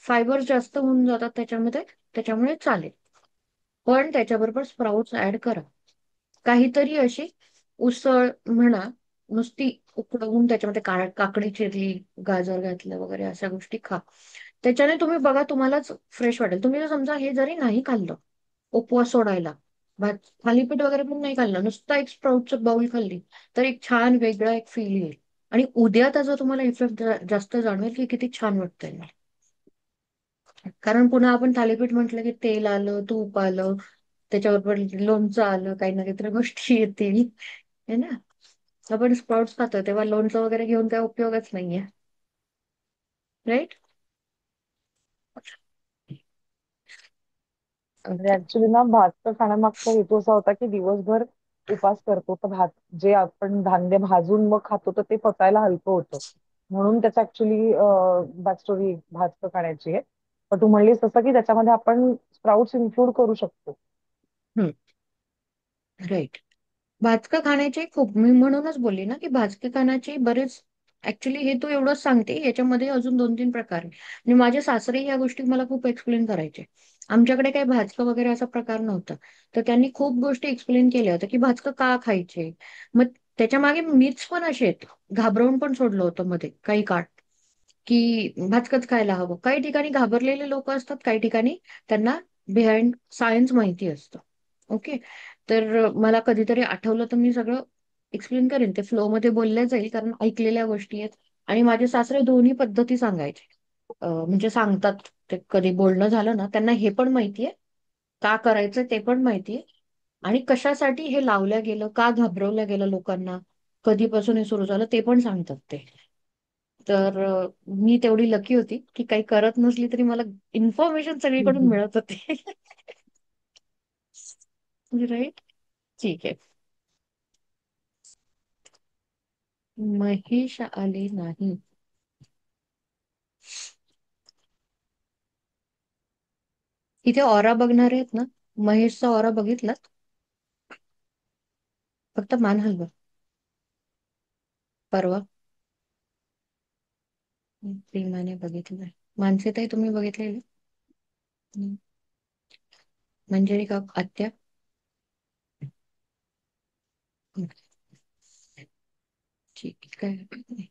फायबर जास्त होऊन जातात त्याच्यामध्ये, त्याच्यामुळे चालेल. पण त्याच्याबरोबर स्प्राउट्स ऍड करा. काहीतरी अशी उसळ म्हणा, नुसती उकडवून त्याच्यामध्ये काकडी चिरली, गाजर घातलं वगैरे अशा गोष्टी खा. त्याच्याने तुम्ही बघा तुम्हालाच फ्रेश वाटेल. तुम्ही जर समजा हे जरी नाही खाल्लं, उपवास सोडायला, भात थालीपीठ वगैरे पण नाही खाल्लं, नुसता एक स्प्राउटचं बाउल खाल्ली, तर एक छान वेगळा एक फील येईल. आणि उद्या त्याचा तुम्हाला इफेक्ट जास्त जाणवेल की किती छान वाटतंय मला. कारण पुन्हा आपण थालीपीठ म्हटलं की तेल आलं, तूप आलं, त्याच्याबरोबर लोणचं आलं, काही ना काहीतरी गोष्टी येतील, है ना. आपण स्प्राउट्स खातो तेव्हा लोणचं वगैरे घेऊन काय उपयोगच नाहीये, राईट. म्हणजे ऍक्च्युली ना भात खाण्यामागचा हेतू असा होता की दिवसभर उपास करतो तर भात जे आपण धान्य भाजून मग खातो तर ते पचायला हलकं होतं. म्हणून त्याचा ऍक्च्युली बॅक स्टोरी भात खाण्याची आहे. पण तू म्हणलीस तसं की त्याच्यामध्ये आपण स्प्राउट्स इन्क्लूड करू शकतो. राईट. भाजकं खाण्याचे खूप, मी म्हणूनच बोलली ना की भाजके खाण्याचे बरेच, ऍक्च्युली हे तू एवढंच सांगते, याच्यामध्ये अजून 2-3 प्रकार आहे. आणि माझे सासरे या गोष्टी मला खूप एक्सप्लेन करायचे. आमच्याकडे काही भाजकं वगैरे असा प्रकार नव्हता. तर त्यांनी खूप गोष्टी एक्सप्लेन केल्या होत्या की भाजकं का खायचे. मग त्याच्या मागे मीच पण असे आहेत, घाबरवून पण सोडलं होतं मध्ये काही काळ, की भाजकच खायला हवं. काही ठिकाणी घाबरलेले लोक असतात, काही ठिकाणी त्यांना बिहाइंड सायन्स माहिती असतं. ओके. तर मला कधीतरी आठवलं तर मी सगळं एक्सप्लेन करेन. ते फ्लो मध्ये बोलल्या जाईल, कारण ऐकलेल्या गोष्टी आहेत. आणि माझे सासरे दोन्ही पद्धती सांगायचे. म्हणजे सांगतात, ते कधी बोलणं झालं ना, त्यांना हे पण माहितीये का करायचं, ते पण माहितीये. आणि कशासाठी हे लावलं गेलं, का घाबरवलं गेलं लोकांना, कधीपासून हे सुरू झालं, ते पण सांगतात ते. तर मी तेवढी लकी होती की काही करत नसली तरी मला इन्फॉर्मेशन सगळीकडून मिळत होती. राईट. ठीक आहे. महेश आले नाही. इथे ऑरा बघणार आहेत ना, महेशचा ऑरा बघितला, फक्त मान हलवा. परवा प्रेमाने बघितलंय. मानसीताई तुम्ही बघितलेलं? हम्म. मंजिरी का आत्या? हम्म. ठीक आहे, काय नाही.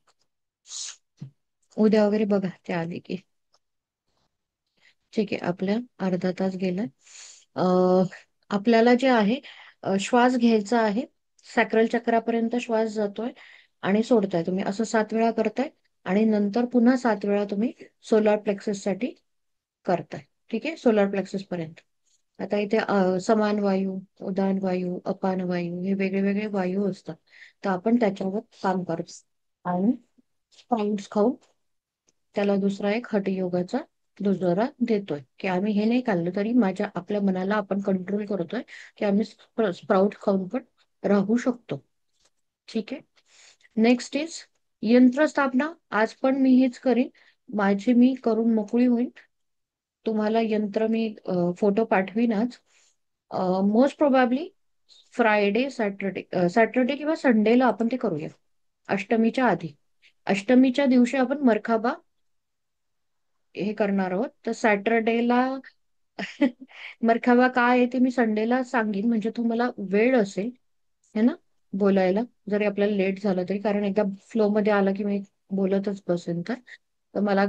उद्या वगैरे बघा ते आले की. ठीक आहे. आपल्या अर्धा तास गेलाय. आपल्याला जे आहे श्वास घ्यायचा आहे, सॅक्रल चक्रापर्यंत श्वास जातोय आणि सोडताय. तुम्ही असं 7 वेळा करताय आणि नंतर पुन्हा 7 वेळा तुम्ही सोलार प्लेक्सस साठी करताय. ठीक आहे, सोलार प्लेक्सस पर्यंत. आता इथे समान वायू, उदान वायू, अपान वायू, हे वेगळे वेगळे वायू असतात. तर आपण त्याच्यावर काम करतो आणि स्प्राउट्स खाऊन त्याला दुसरा एक हठयोगाचा दुजोरा देतोय, की आम्ही हे नाही खाल्लं तरी आपल्या मनाला आपण कंट्रोल करतोय, की आम्ही स्प्राउट खाऊन पण राहू शकतो. ठीक आहे. नेक्स्ट इज यंत्रस्थापना. आज पण मी हेच करीन, माझी मी करून मोकळी होईन. तुम्हाला यंत्र मी फोटो पाठवीनच. मोस्ट प्रोबॅबली फ्रायडे, सॅटर्डे किंवा संडेला आपण ते करूया, अष्टमीच्या आधी. अष्टमीच्या दिवशी आपण मरखाबा हे करणार आहोत. तर सॅटरडेला मरखाबा काय आहे ते मी संडेला सांगेन, म्हणजे तुम्हाला वेळ असेल है ना बोलायला, जरी आपल्याला लेट झालं तरी. कारण एकदा फ्लो मध्ये आलं की मी बोलतच बसेन. तर मला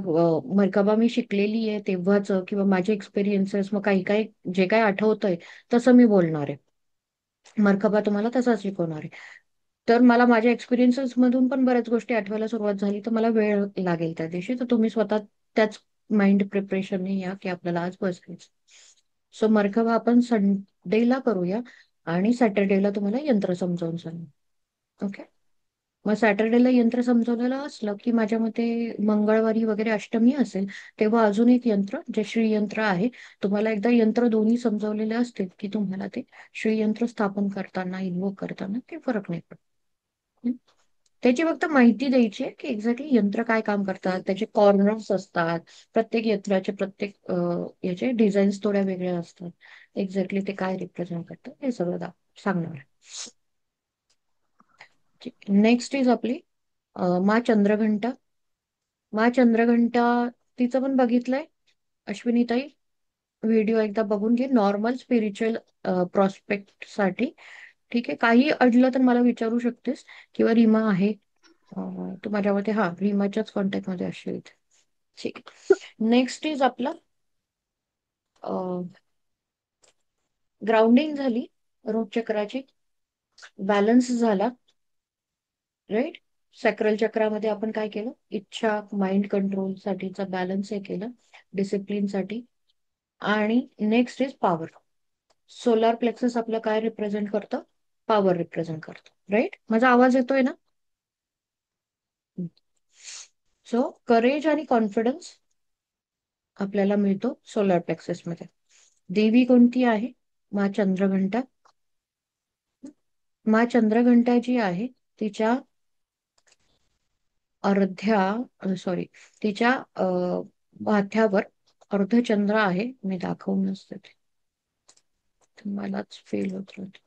मरकबा मी शिकलेली आहे तेव्हाच, किंवा माझे एक्सपिरियन्सेस, मग काही काही जे काही आठवतंय तसं मी बोलणार आहे. मरकबा तुम्हाला तसाच शिकवणार आहे. तर मला माझ्या एक्सपिरियन्सेस मधून पण बऱ्याच गोष्टी आठवायला सुरुवात झाली, तर मला वेळ लागेल त्या दिवशी. तर तुम्ही स्वतः त्याच माइंड प्रिपरेशनने या की आपल्याला आज बसायचं. सो मरकबा आपण संडेला करूया आणि सॅटर्डेला तुम्हाला यंत्र समजावून सांगू. ओके. मग सॅटर्डेला यंत्र समजवलेलं असलं की माझ्या मते मंगळवारी वगैरे अष्टमी असेल, तेव्हा अजून एक यंत्र जे श्रीयंत्र आहे. तुम्हाला एकदा यंत्र दोन्ही समजवलेले असतील की तुम्हाला ते श्रीयंत्र स्थापन करताना इन्व्होक करताना काही फरक नाही पडत. हं? त्याची फक्त माहिती द्यायची आहे की एक्झॅक्टली यंत्र काय काम करतात, त्याचे कॉर्नर्स असतात. प्रत्येक यंत्राचे प्रत्येक याचे डिझाईन्स थोड्या वेगळ्या असतात. एक्झॅक्टली ते काय रिप्रेझेंट करतात हे सगळं सांगणार आहे. नेक्स्ट इज आपली मा चंद्रघंटा. मा चंद्रघंटा तिचं पण बघितलंय अश्विनीताई. व्हिडिओ एकदा बघून घे नॉर्मल स्पिरिच्युअल प्रॉस्पेक्ट साठी. ठीक आहे, काही अडलं तर मला विचारू शकतेस, किंवा रीमा आहे. तू माझ्या मते हा रीमाच्याच कॉन्टॅक्ट मध्ये असशील. ठीक आहे. नेक्स्ट इज आपला ग्राउंडिंग झाली, रूट चक्राची, बॅलन्स झाला. राईट. सॅक्रल चक्रामध्ये आपण काय केलं, इच्छा माइंड कंट्रोल साठीचा बॅलन्स हे केलं, डिसिप्लिन साठी. आणि next is power. Solar plexus आपलं काय रिप्रेझेंट करतं, पॉवर रिप्रेझेंट करतं. राईट. माझा आवाज येतोय ना? सो करेज आणि कॉन्फिडन्स आपल्याला मिळतो सोलार प्लेक्सस मध्ये. देवी कोणती आहे, मा चंद्रघंटा. मा चंद्रघंटा जी आहे तिच्या तिच्या माथ्यावर अर्धचंद्र आहे. मी दाखवूनच देते, मलाच फेल होत राहत.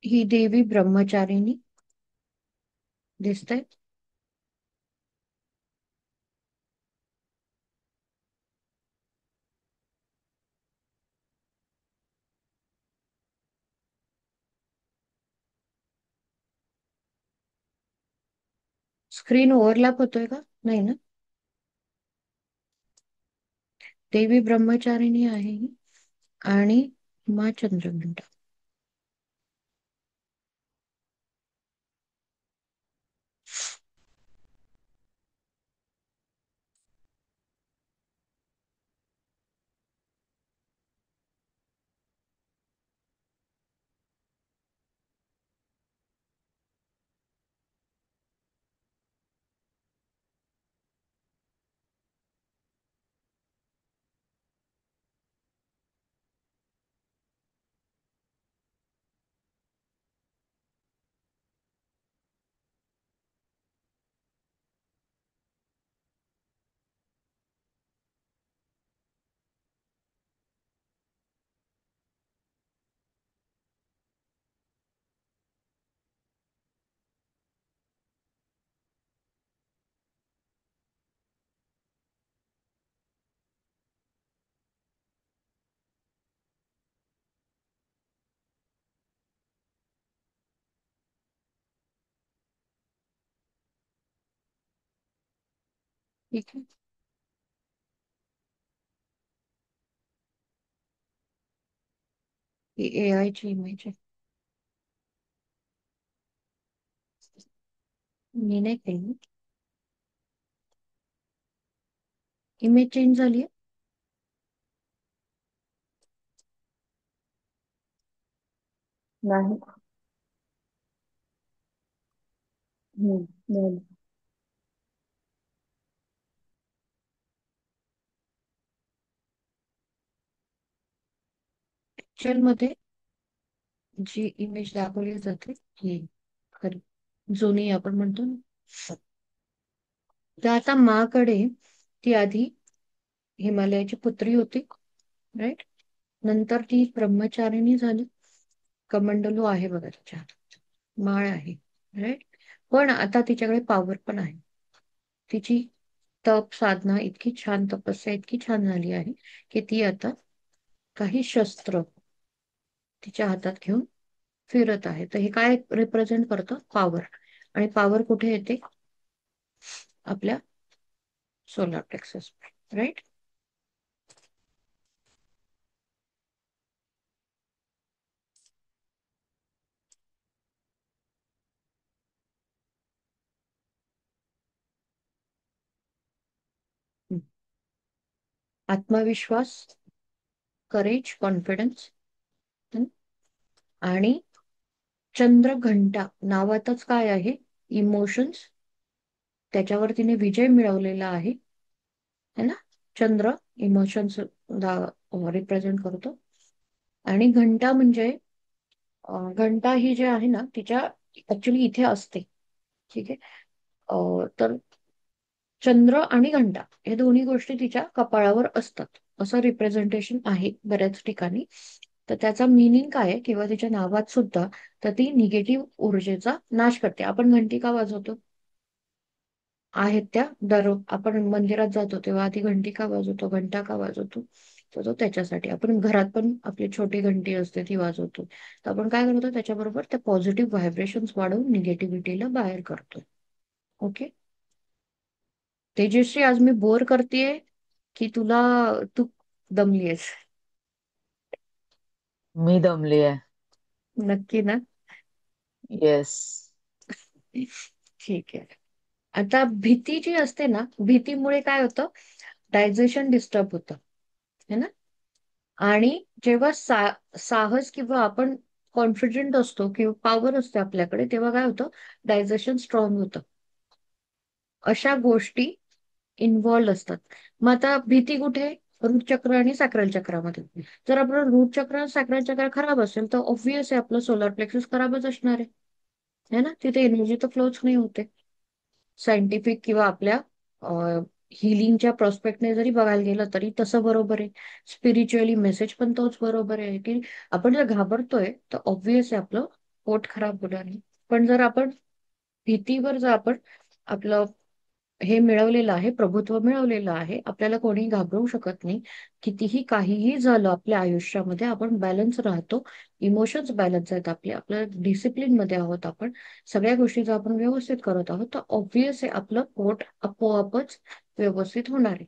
ही देवी ब्रह्मचारिणी दिसते. स्क्रीन ओव्हरलॅप होतोय का? नाही ना? देवी ब्रह्मचारिणी आहे ही, आणि मा चंद्रघंटा. ठीक आहे. ही AI ची इमेज आहे, मी नाही केली. इमेज चेंज झाली. नाही. नाही. ऍक्च्युअल मध्ये जी इमेज दाखवली जाते ही खरी जुनी आपण म्हणतो ना. तर आता माकडे ती आधी हिमालयाची पुत्री होती. राईट. नंतर ती ब्रह्मचारिणी झाली. कमंडलू आहे बघा तिच्या हातात. माळ आहे. राईट. पण आता तिच्याकडे पॉवर पण आहे. तिची तप साधना इतकी छान, तपस्या इतकी छान झाली आहे की ती आता काही शस्त्र तिच्या हातात घेऊन फिरत आहे. तर हे काय रिप्रेझेंट करतं? पॉवर. आणि पॉवर कुठे येते? आपल्या सोलार प्लेक्सस. राईट. आत्मविश्वास, करेज, कॉन्फिडन्स. आणि चंद्र घंटा नावातच काय आहे? इमोशन्स. त्याच्यावर तिने विजय मिळवलेला आहे. है ना? चंद्र इमोशन्स रिप्रेझेंट करतो. आणि घंटा म्हणजे घंटा ही जी आहे ना, तिच्या ऍक्च्युली इथे असते. ठीक आहे. तर चंद्र आणि घंटा हे दोन्ही गोष्टी तिच्या कपाळावर असतात, असं रिप्रेझेंटेशन आहे बऱ्याच ठिकाणी. तर त्याचा मिनिंग काय आहे, किंवा तिच्या नावात सुद्धा, तर ती निगेटिव्ह ऊर्जेचा नाश करते. आपण घंटी का वाजवतो? आहेत त्या आपण मंदिरात जातो तेव्हा ती घंटी का वाजवतो, घंटा का वाजवतो? तर तो त्याच्यासाठी. आपण घरात पण आपली छोटी घंटी असते ती वाजवतो. तर आपण काय करतो? त्याच्याबरोबर त्या पॉझिटिव्ह व्हायब्रेशन्स वाढवून निगेटिव्हिटीला बाहेर करतो. ओके. तेजश्री, आज मी बोर करतेय की तू दमलीयस? मी दमली आहे. नक्की ना? येस. ठीक आहे. आता भीती जी असते ना, भीतीमुळे काय होतं? डायजेशन डिस्टर्ब होतं, है ना? आणि जेव्हा साहस किंवा आपण कॉन्फिडंट असतो किंवा पॉवर असते आपल्याकडे, तेव्हा काय होतं? डायजेशन स्ट्रॉंग होतं. अशा गोष्टी इन्व्हॉल्व असतात. मग आता भीती कुठे? रूट चक्र आणि सॅक्रल चक्रामध्ये. जर आपलं रूट चक्र सॅक्रल चक्र खराब असेल तर ऑब्व्हियस आहे आपलं सोलर प्लेक्सस खराबच असणार आहे. है ना? तिथे एनर्जी तर फ्लोच नाही होते. सायंटिफिक किंवा आपल्या हिलिंगच्या प्रॉस्पेक्टने जरी बघायला गेलं तरी तसं बरोबर आहे. स्पिरिच्युअली मेसेज पण तोच बरोबर आहे की आपण जर घाबरतोय तर ऑब्व्हियस आहे आपलं पोट खराब होणार आहे. पण जर आपण भीतीवर जर आपण आपलं हे मिळवलेलं आहे, प्रभुत्व मिळवलेलं आहे, आपल्याला कोणी घाबरवू शकत नाही. कितीही काहीही झालं आपल्या आयुष्यामध्ये आपण बॅलन्स राहतो. इमोशन्स बॅलन्स आहेत आपले, आपल्या डिसिप्लिन मध्ये आहोत आपण, सगळ्या गोष्टी जर आपण व्यवस्थित करत आहोत तर ऑब्व्हियस आहे आपलं पोट आपोआपच व्यवस्थित होणार आहे.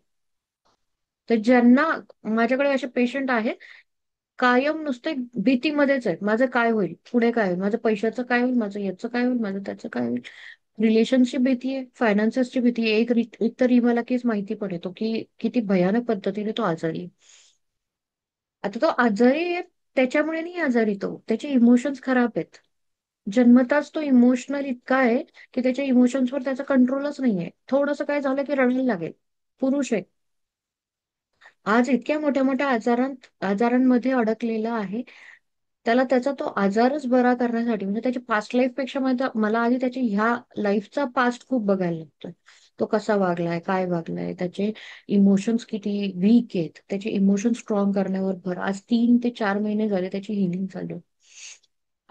तर ज्यांना, माझ्याकडे असे पेशंट आहेत कायम नुसते भीतीमध्येच आहेत. माझं काय होईल पुढे, काय होईल, माझं पैशाचं काय होईल, माझं याचं काय होईल, माझं त्याचं काय होईल. रिलेशनशिप भीती आहे, फायनान्सेसची भीती आहे. एक तरी मला केस माहिती पण येतो की किती भयानक पद्धतीने तो आजारी आहे. आता तो आजारी आहे त्याच्यामुळे नाही आजारी, तो त्याचे इमोशन्स खराब आहेत. जन्मताच तो इमोशनल इतका आहे की त्याच्या इमोशन्सवर त्याचा कंट्रोलच नाहीये. थोडंसं काय झालं की रडायला लागेल. पुरुष आहे, आज इतक्या मोठ्या मोठ्या आजारांमध्ये अडकलेला आहे. त्याला त्याचा तो आजारच बरा करण्यासाठी, म्हणजे त्याची पास्ट लाईफ पेक्षा मला आधी त्याची ह्या लाईफचा पास्ट खूप बघायला लागतोय. तो कसा वागलाय, काय वागलाय, त्याचे इमोशन्स किती वीक आहेत, त्याचे इमोशन्स स्ट्रॉंग करण्यावर भर. आज 3 ते 4 महिने झाले त्याची हिलिंग चालू.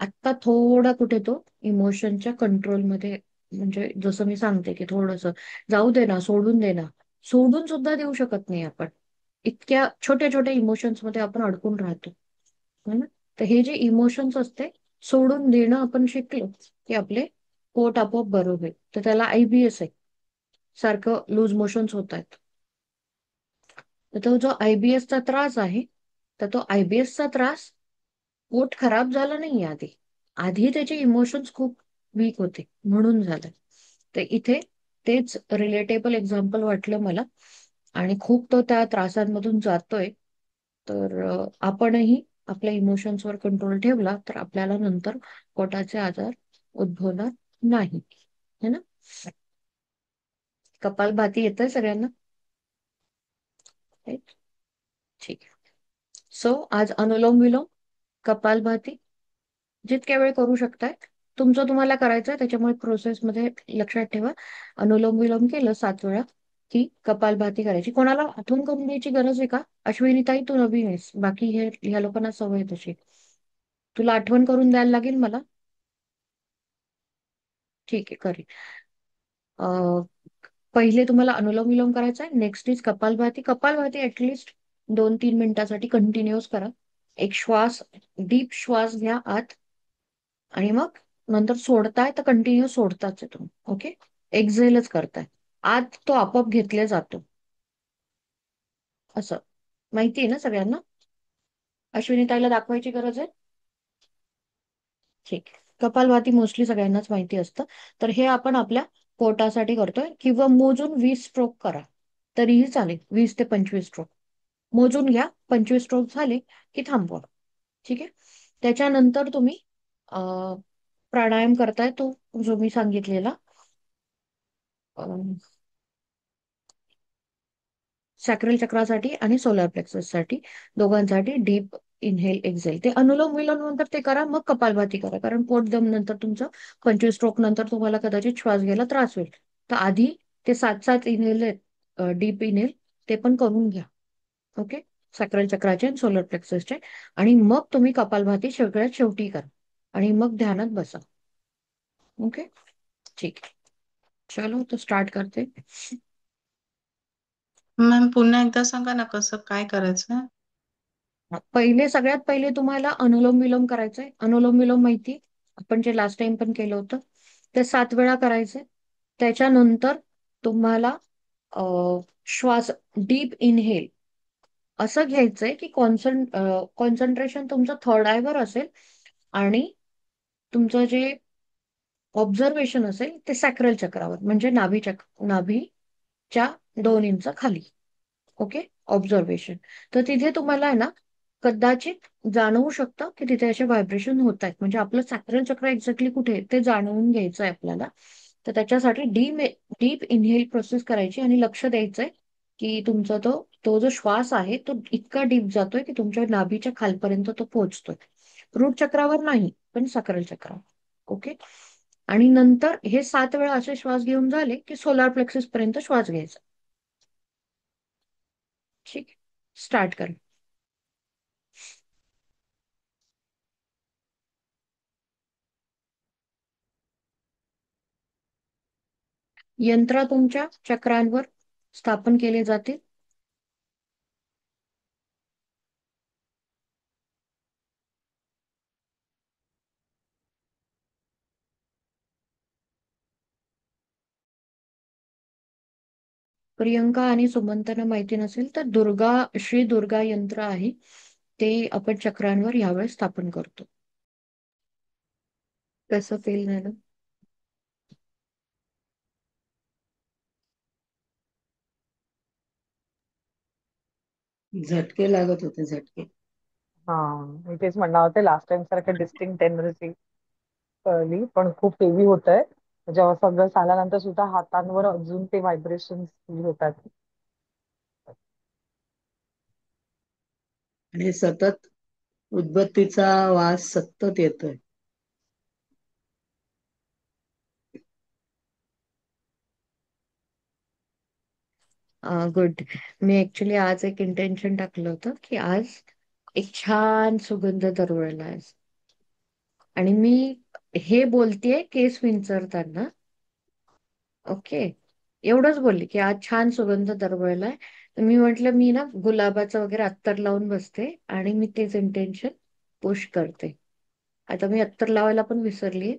आत्ता थोडा कुठे तो इमोशनच्या कंट्रोलमध्ये, म्हणजे जसं मी सांगते की थोडस जाऊ दे ना, सोडून दे ना. सोडून सुद्धा देऊ शकत नाही आपण. इतक्या छोट्या छोट्या इमोशन्स मध्ये आपण अडकून राहतो, है ना? तर हे जे इमोशन्स असते सोडून देणं आपण शिकलो की आपले पोट आपोआप बरं होईल. तर त्याला IBS आहे, सारखं लूज मोशन्स होत आहेत. तर तो जो IBSचा त्रास आहे, तर तो IBSचा त्रास पोट खराब झालं नाही आधी, आधी त्याचे इमोशन्स खूप वीक होते म्हणून झालं. तर इथे तेच रिलेटेबल एक्झाम्पल वाटलं मला. आणि खूप तो त्या त्रासांमधून जातोय. तर आपणही आपल्या इमोशन्सवर कंट्रोल ठेवला तर आपल्याला नंतर पोटाचे आजार उद्भवणार नाही, है ना? कपालभाती येतोय सगळ्यांना? Right? ठीक आहे. सो आज अनुलोम विलोम, कपालभाती जितक्या वेळ करू शकताय. तुमचं तुम्हाला करायचं त्याच्यामुळे प्रोसेसमध्ये लक्षात ठेवा. अनुलोम विलोम केलं 7 वेळा की कपालभाती करायची. कोणाला आठवण करून द्यायची गरज आहे का? अश्विनी ताई, तू नवीन आहेस, बाकी ह्या लोकांना सवय आहे तशी. तुला आठवण करून द्यायला लागेल मला? ठीक आहे, करेल. अं, पहिले तुम्हाला अनुलोम विलोम करायचा आहे. Next is kapalbhati. Kapalbhati at least 2-3 मिनिटासाठी कंटिन्युअस करा. एक श्वास, डीप श्वास घ्या आत, आणि मग नंतर सोडताय तर कंटिन्यू सोडताच आहे तुम्ही. ओके, एक्झेलच करताय. आत तो आपोआप घेतला जातो. असं माहिती आहे ना सगळ्यांना? अश्विनी ताईला दाखवायची गरज आहे? ठीक आहे. कपालभाती मोस्टली सगळ्यांनाच माहिती असतं. तर हे आपण आपल्या पोटासाठी करतोय, किंवा मोजून 20 स्ट्रोक करा तरीही चालेल. 20 ते 25 स्ट्रोक मोजून घ्या. 25 स्ट्रोक झाले की थांबवा. ठीक आहे. त्याच्यानंतर तुम्ही अं, प्राणायाम करताय तो जो मी सांगितलेला, सॅक्रल चक्रासाठी आणि सोलर प्लेक्सससाठी, दोघांसाठी डीप इनहेल एक्झेल. ते अनुलोम विलोम नंतर ते करा, मग कपालभाती करा. कारण पोट दम नंतर तुमचं 25 स्ट्रोक नंतर तुम्हाला कदाचित श्वास घ्यायला त्रास होईल. तर आधी ते 7-7 इनहेल आहेत, डीप इनहेल, ते पण करून घ्या. ओके, सॅक्रल चक्राचे आणि सोलर प्लेक्ससचे. आणि मग तुम्ही कपालभाती सगळ्यात शेवटी करा, आणि मग ध्यानात बसा. ओके, ठीक आहे. चलो, तो स्टार्ट करते. मॅम पुन्हा एकदा सांगा ना कसं काय करायचं. सगळ्यात पहिले तुम्हाला अनुलोम विलोम करायचंय. अनुलोम विलोम माहिती, आपण जे लास्ट टाइम पण केलं होतं, ते 7 वेळा करायचंय. त्याच्यानंतर तुम्हाला श्वास डीप इनहेल असं घ्यायचंय की कॉन्सन्ट्रेशन तुमचं थर्ड आयवर असेल, आणि तुमचं जे ऑब्झर्वेशन असेल ते सॅक्रल चक्रावर, म्हणजे नाभीच्या 2 इंच खाली. Okay, observation. तर तिथे तुम्हाला आहे ना, कदाचित जाणवू शकतं की तिथे असे व्हायब्रेशन होत आहेत. म्हणजे आपलं सॅक्रल चक्र एक्झॅक्टली कुठे आहे ते जाणवून घ्यायचं आहे आपल्याला. तर त्याच्यासाठी डीप इनहेल प्रोसेस करायची, आणि लक्ष द्यायचंय की तुमचा तो जो श्वास आहे तो इतका डीप जातोय की तुमच्या नाभीच्या खालपर्यंत तो पोहोचतोय. रूट चक्रावर नाही, पण सॅक्रल चक्रावर. ओके. आणि नंतर हे 7 वेळा असे श्वास घेऊन झाले की सोलार प्लेक्सस पर्यंत श्वास घ्यायचा. ठीक, स्टार्ट कर. यंत्र तुमच्या चक्रांवर स्थापन केले जातील. प्रियंका आणि सुमंतना माहिती नसेल तर श्री दुर्गा यंत्र आहे, ते आपण चक्रांवर यावेळेस स्थापन करतो. कसं फील झालं? झटके लागत होते, झटके. हा, मी तेच म्हणणार होते, लास्ट टाइम सारखं डिस्टिंक्ट एनर्जी कळली, पण खूप हेवी होत आहे. जेव्हा सगळं झाल्यानंतर सुद्धा हातांवर अजून ते व्हायब्रेशन फील होतात. आणि सतत उदबत्तीचा वास सतत येतोय. गुड. मी ऍक्च्युली आज एक इंटेन्शन टाकलं होतं की आज एक छान सुगंध दरवळला आहे. आणि मी हे बोलतेय केस विंचरताना. ओके, एवढंच बोलली की आज छान सुगंध दरवळलाय. तर मी म्हंटल मी ना गुलाबाचं वगैरे अत्तर लावून बसते, आणि मी तेच इंटेन्शन पुश करते. आता मी अत्तर लावायला पण विसरलीये.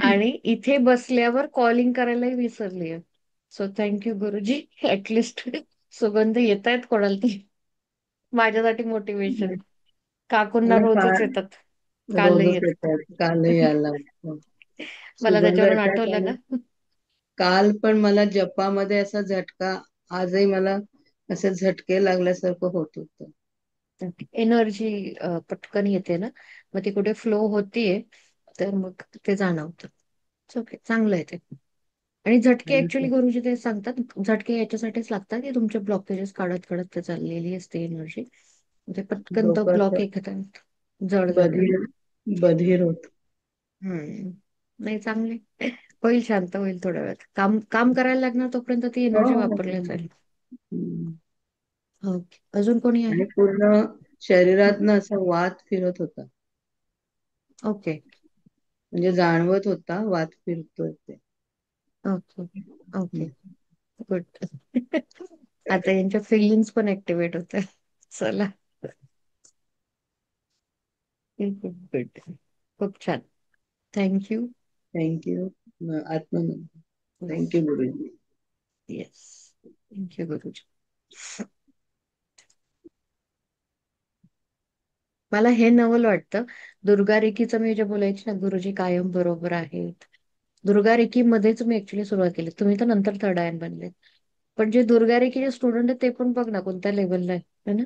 आणि इथे बसल्यावर कॉलिंग करायलाही विसरलीये. सो थँक्यू गुरुजी, ऍटलिस्ट सुगंध येत आहेत कोणाला तरी. माझ्यासाठी मोटिवेशन. काकूंना मला रोजच काल येतात, कालही रोजच येतात. येतात, कालही आला. मला सुगंध त्याच्यावरून येतात. आठवलं आणि ना. काल पण मला जपामध्ये असा झटका, आजही मला असे झटके लागल्यासारखं होत होतं. एनर्जी पटकन येते ना, मग ती कुठे फ्लो होतीये, तर मग ते जाणवतं. ओके, चांगलं आहे ते. आणि झटके ऍक्च्युली गुरुजी ते सांगतात, झटके याच्यासाठीच लागतात की तुमचे ब्लॉकेजेस काढत काढत ते चाललेली असते एनर्जी. म्हणजे पटकन तो डोकं ब्लॉक असं एखादा जड झालं. बधीर बधीर होत. नाही, चांगले. होईल, शांत होईल थोड्या वेळात. काम काम करायला लागणार तोपर्यंत ती हो, एनर्जी हो. वापरली जाईल. हम्म. ओके, अजून कोणी आहे? आणि पूर्ण शरीरातनं असा वात फिरत होता. ओके, म्हणजे जाणवत होता वात फिरतोय ते. ओके. ओके. गुड. आता यांच्या फिलिंग्स पण ऍक्टिव्हेट होत. चला. Good good. खूप छान. थँक्यू. थँक्यू. आत्मन थँक्यू गुरुजी. येस. थँक्यू गुरुजी. मला हे नवल वाटतं. दुर्गा रेकीचं मी जे बोलायची ना, गुरुजी कायम बरोबर आहेत. दुर्गा रेकी मध्येच मी ऍक्च्युली सुरुवात केली. तुम्ही तर नंतर थर्ड आयन बनले. पण जे दुर्गा रेकीचे स्टुडंट आहेत ते पण बघ ना कोणत्या लेवलला आहे है ना.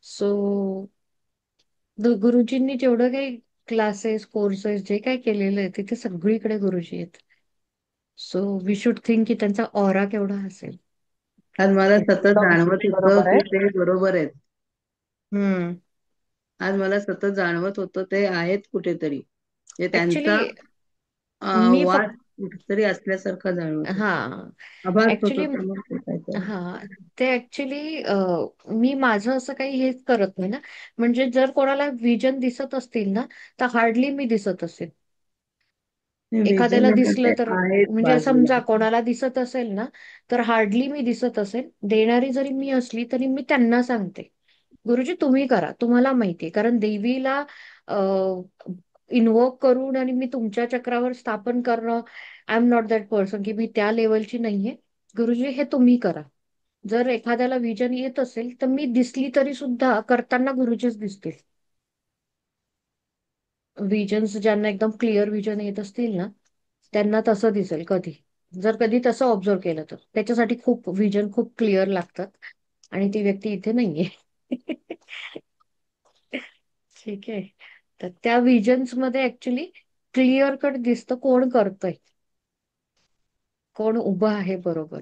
सो गुरुजींनी जेवढं काही क्लासेस कोर्सेस जे काय केलेलं आहे तिथे सगळीकडे गुरुजी आहेत. सो वी शुड थिंक की त्यांचा ऑरा केवढा असेल. आज मला सतत एकदम जाणवत होतं बरोबर की आहे. ते बरोबर आहेत. हम्म. आज मला सतत जाणवत होतं ते आहेत कुठेतरी. म्हणजे ऍक्च्युली त्यांचा मी वास फक्त कुठेतरी असल्यासारखा जाणवत हा होता. आभास होत ऍक्च्युली होता मग ते काहीतरी. हा ते ऍक्च्युली मी माझं असं काही हेच करत नाही ना. म्हणजे जर कोणाला विजन दिसत असतील ना तर हार्डली मी दिसत असेल. विजन एखाद्याला म्हणजे दिसलं ते तर आहेत म्हणजे बाजूला. समजा कोणाला दिसत असेल ना तर हार्डली मी दिसत असेल. देणारी जरी मी असली तरी मी त्यांना सांगते गुरुजी तुम्ही करा तुम्हाला माहितीये कारण देवीला इन्व्होक करून आणि मी तुमच्या चक्रावर स्थापन करणं I am not that person की मी त्या लेवलची नाहीये. गुरुजी हे तुम्ही करा. जर एखाद्याला विजन येत असेल तर मी दिसली तरी सुद्धा करताना गुरुजीच दिसतील. विजन्स ज्यांना एकदम क्लिअर विजन येत असतील ना त्यांना तसं दिसेल कधी. जर कधी तसं ऑब्झर्व केलं तर त्याच्यासाठी खूप विजन खूप क्लिअर लागतात आणि ती व्यक्ती इथे नाहीये. ठीक आहे. तर त्या विजन्स मध्ये ऍक्च्युली क्लिअर कट दिसतं कोण करतंय कोण उभं आहे बरोबर.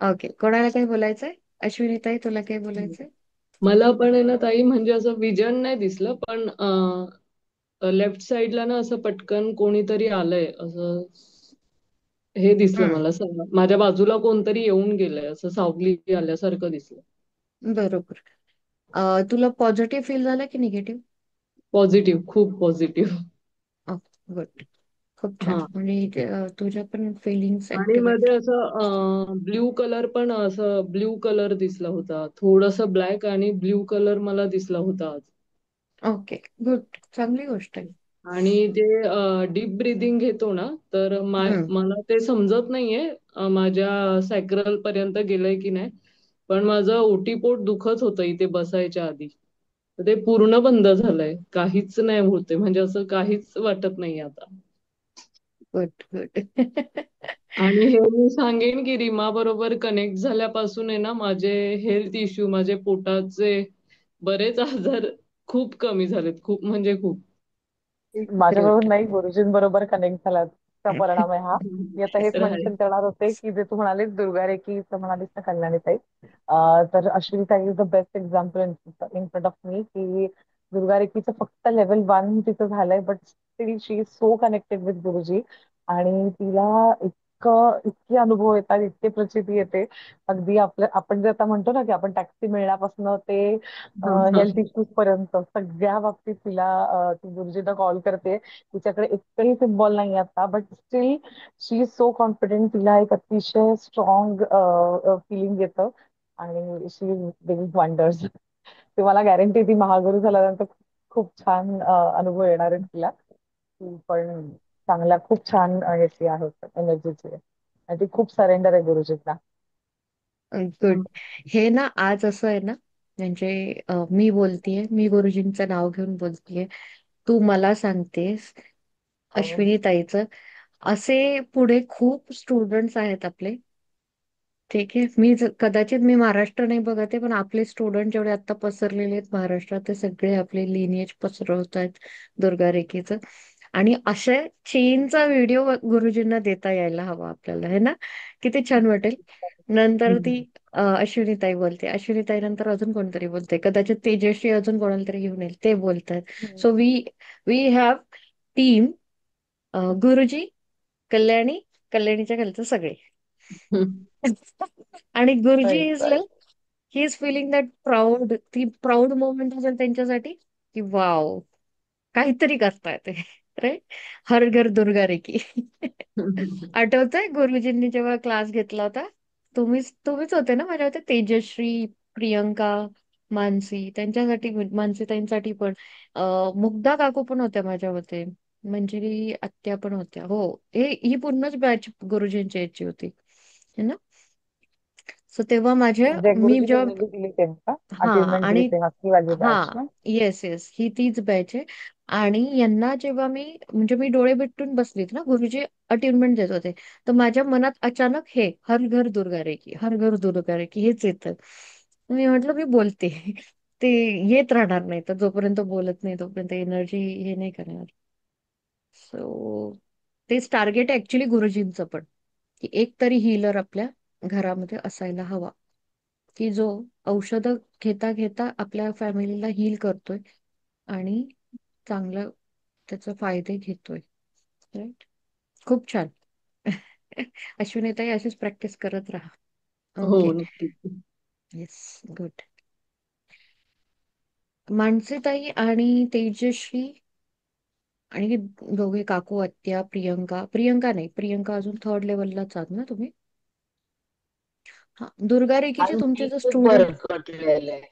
ओके. कोणाला काही बोलायचंय? अश्विनी ताई तुला काही बोलायचंय? मला पण आहे ना ताई म्हणजे असं विजन नाही दिसलं पण लेफ्ट साइडला ना असं पटकन कोणीतरी आलंय असं हे दिसलं हम्म. मला. माझ्या बाजूला कोणतरी येऊन गेलंय असं सावली आल्यासारखं दिसलं. बरोबर. तुला पॉझिटिव्ह फील झालं की निगेटिव्ह? पॉझिटिव्ह, खूप पॉझिटिव्ह. गुड. खूप छान. हा. म्हणजे तुझ्या पण फिलिंग्स आणि ऍक्टिव्हेट. मध्ये असं ब्ल्यू कलर पण असं ब्ल्यू कलर दिसला होता. थोडस ब्लॅक आणि ब्ल्यू कलर मला दिसला होता आज. ओके. गुड. चांगली गोष्ट आहे. आणि जे डीप ब्रिदिंग घेतो ना तर हम्म. मला ते समजत नाहीये माझ्या सॅक्रल पर्यंत गेलंय की नाही. पण माझं ओटीपोट दुखत होतं इथे बसायच्या आधी. तर ते पूर्ण बंद झालंय. काहीच नाही होते म्हणजे असं काहीच वाटत नाही आता. Good good. आणि हे मी सांगेन की रीमा बरोबर कनेक्ट झाल्यापासून आहे ना माझे हेल्थ इश्यू माझे पोटाचे बरेच आजार खूप कमी झालेत. खूप म्हणजे खूप. माझ्याबरोबर गुड. नाही गुरुजींबरोबर कनेक्ट झाल्याचा परिणाम आहे हा. मी आता हेच राईट. मेन्शन करणार होते की जे तू म्हणालीस दुर्गा रेकीचं म्हणालीस ना कल्याणी ताई. तर अश्विनी ताई is the best example in front of me की दुर्गा रेकीचं फक्त लेवल 1 तिचं झालंय but still she is so connected with गुरुजी आणि तिला इतके अनुभव येतात इतके प्रचिती येते. अगदी आपलं आपण जे आता म्हणतो ना की आपण टॅक्सी मिळण्यापासून ते हेल्थ इश्यूज पर्यंत सगळ्या बाबतीत तिला ती गुरुजींना कॉल करते. तिच्याकडे एकही सिम्बॉल नाही आता but still she is so confident. तिला एक अतिशय स्ट्रॉंग फिलिंग येतं आणि शी इज डुइंग वंडर्स. ते मला गॅरंटी ती महागुरु झाल्यानंतर खूप छान अनुभव येणार आहे तिला. ती पण चांगल्या खूप छान याची आहे एनर्जीची आणि ती खूप सरेंडर आहे गुरुजींना. गुड. हे ना आज असं आहे ना म्हणजे मी बोलतेय मी गुरुजींचं नाव घेऊन बोलतेय. तू मला सांगतेस अश्विनी ताईचं असे पुढे खूप स्टुडंट्स आहेत आपले. ठीक आहे. कदाचित मी महाराष्ट्र नाही बघत आहे पण आपले स्टुडंट जेवढे आता पसरलेले आहेत महाराष्ट्रात ते सगळे आपले लिनिएज पसरवत आहेत दुर्गा रेखेचं. आणि अशा चेनचा व्हिडिओ गुरुजींना देता यायला हवा आपल्याला है ना. किती छान वाटेल. नंतर ती अश्विनी ताई बोलते. अश्विनी ताई नंतर अजून कोणतरी बोलते. कदाचित तेजश्री अजून कोणाला तरी घेऊन येईल ते बोलतात. So we we have team Guruji Kalyani कल्याणीच्या खालचे सगळे. आणि Guruji right is right. Like he is feeling that proud. ती प्राऊड मोमेंट असेल त्यांच्यासाठी की वाव काहीतरी करताय ते. राईट. हर घर दुर्गा रेकी. आठवतंय गुरुजींनी जेव्हा क्लास घेतला होता, तुम्हीच होते ना माझ्या होते, तेजश्री, प्रियंका, मानसी, त्यांच्यासाठी मानसी त्यांच्यासाठी पण मुग्धा काकू पण होत्या माझ्या होते, मंजिरी आत्या पण होत्या. हो, ही पूर्णच बॅच गुरुजींची याची होती है ना. सो तेव्हा म्हणजे मी गुरुजींनी जेव्हा एनएलडी दिली तेव्हा हा अचीवमेंट दिली आणि तेव्हा ती वाली हा बॅच ना. येस येस, ही तीच बॅच आहे. आणि यांना जेव्हा म्हणजे मी डोळे मिटून बसलीत ना, गुरुजी अटेन्मेंट देत होते, तर माझ्या मनात अचानक हे हर घर दुर्गा रेकी, हर घर दुर्गा रेकी हेच येतं. मी म्हटलं मी बोलते. ते येत राहणार नाही, तर जोपर्यंत बोलत नाही तोपर्यंत एनर्जी हे नाही करणार. सो तेच टार्गेट ऍक्च्युली गुरुजींचं पण, की एक तरी हीलर आपल्या घरामध्ये असायला हवा, की जो औषधं घेता घेता आपल्या फॅमिलीला हील करतोय आणि चांगलं त्याचे फायदे घेतोय. राईट. खूप छान. अश्विनीताई अशीच प्रॅक्टिस करत राहा. हो, ओके. नक्की. येस. गुड. मानसीताई आणि तेजश्री आणि दोघे काकू आत्या, प्रियंका नाही, प्रियंका अजून थर्ड लेवललाच आहात ना तुम्ही. हा, दुर्गा रेकीचे अजून तुमचे मी जे खूप स्टुडंट. भरकटलेले आहे.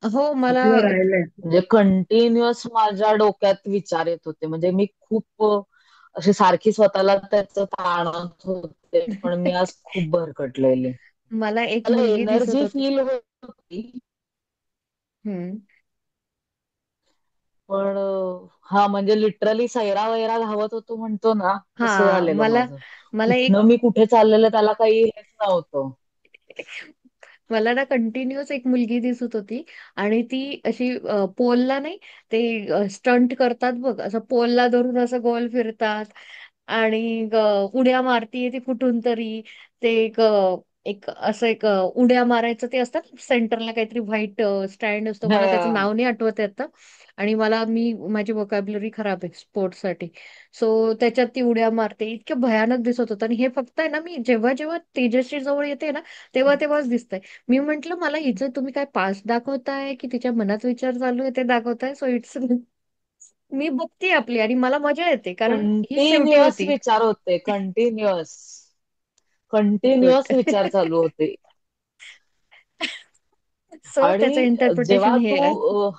हो मला कुठलं राहिलंय? म्हणजे कंटिन्युअस माझ्या डोक्यात विचार येत होते. म्हणजे मी खूप अशी सारखी स्वतःला त्याचं ताणत होते, पण मी आज खूप भरकटलेले. मला एक मला मुलगी दिसत एनर्जी होती. फील होत होती, हम्म. पण हा म्हणजे लिटरली सैरा वैरा धावत होतो म्हणतो ना, तसं हा झालेलं मला माझं. मला एक कुठनं मी कुठे चाललेलं त्याला काही हेच नव्हतं. मला ना कंटिन्युअस एक मुलगी दिसत होती. आणि ती अशी पोलला नाही, ते स्टंट करतात बघ, असं पोलला धरून असं गोल फिरतात आणि उड्या मारतीये ती कुठून तरी. ते एक उड्या मारायचं ते असतात सेंटरला काहीतरी व्हाईट स्टँड असतो, मला त्याचं हा. नाव नाही आठवत आहे आता. आणि माझी वोकॅब्युलरी खराब आहे स्पोर्ट्ससाठी. सो त्याच्यात ती उड्या मारते, इतकं भयानक दिसत होतं. आणि हे फक्त आहे ना, मी जेव्हा जेव्हा तेजस्वी जवळ येते ना, तेव्हा तेव्हाच दिसतंय. मी म्हंटल मला हिचं तुम्ही काय पास्ट दाखवताय की तिच्या मनात विचार चालू आहे ते दाखवताय. सो इट्स मी बघते आपली आणि मला मजा येते कारण हीच शेवटी कंटिन्युअस होती. विचार होते, कंटिन्युअस गुड. कंटिन्युअस विचार चालू होते. सो त्याचं आणि इंटरप्रिटेशन जेव्हा हे आहे. अ,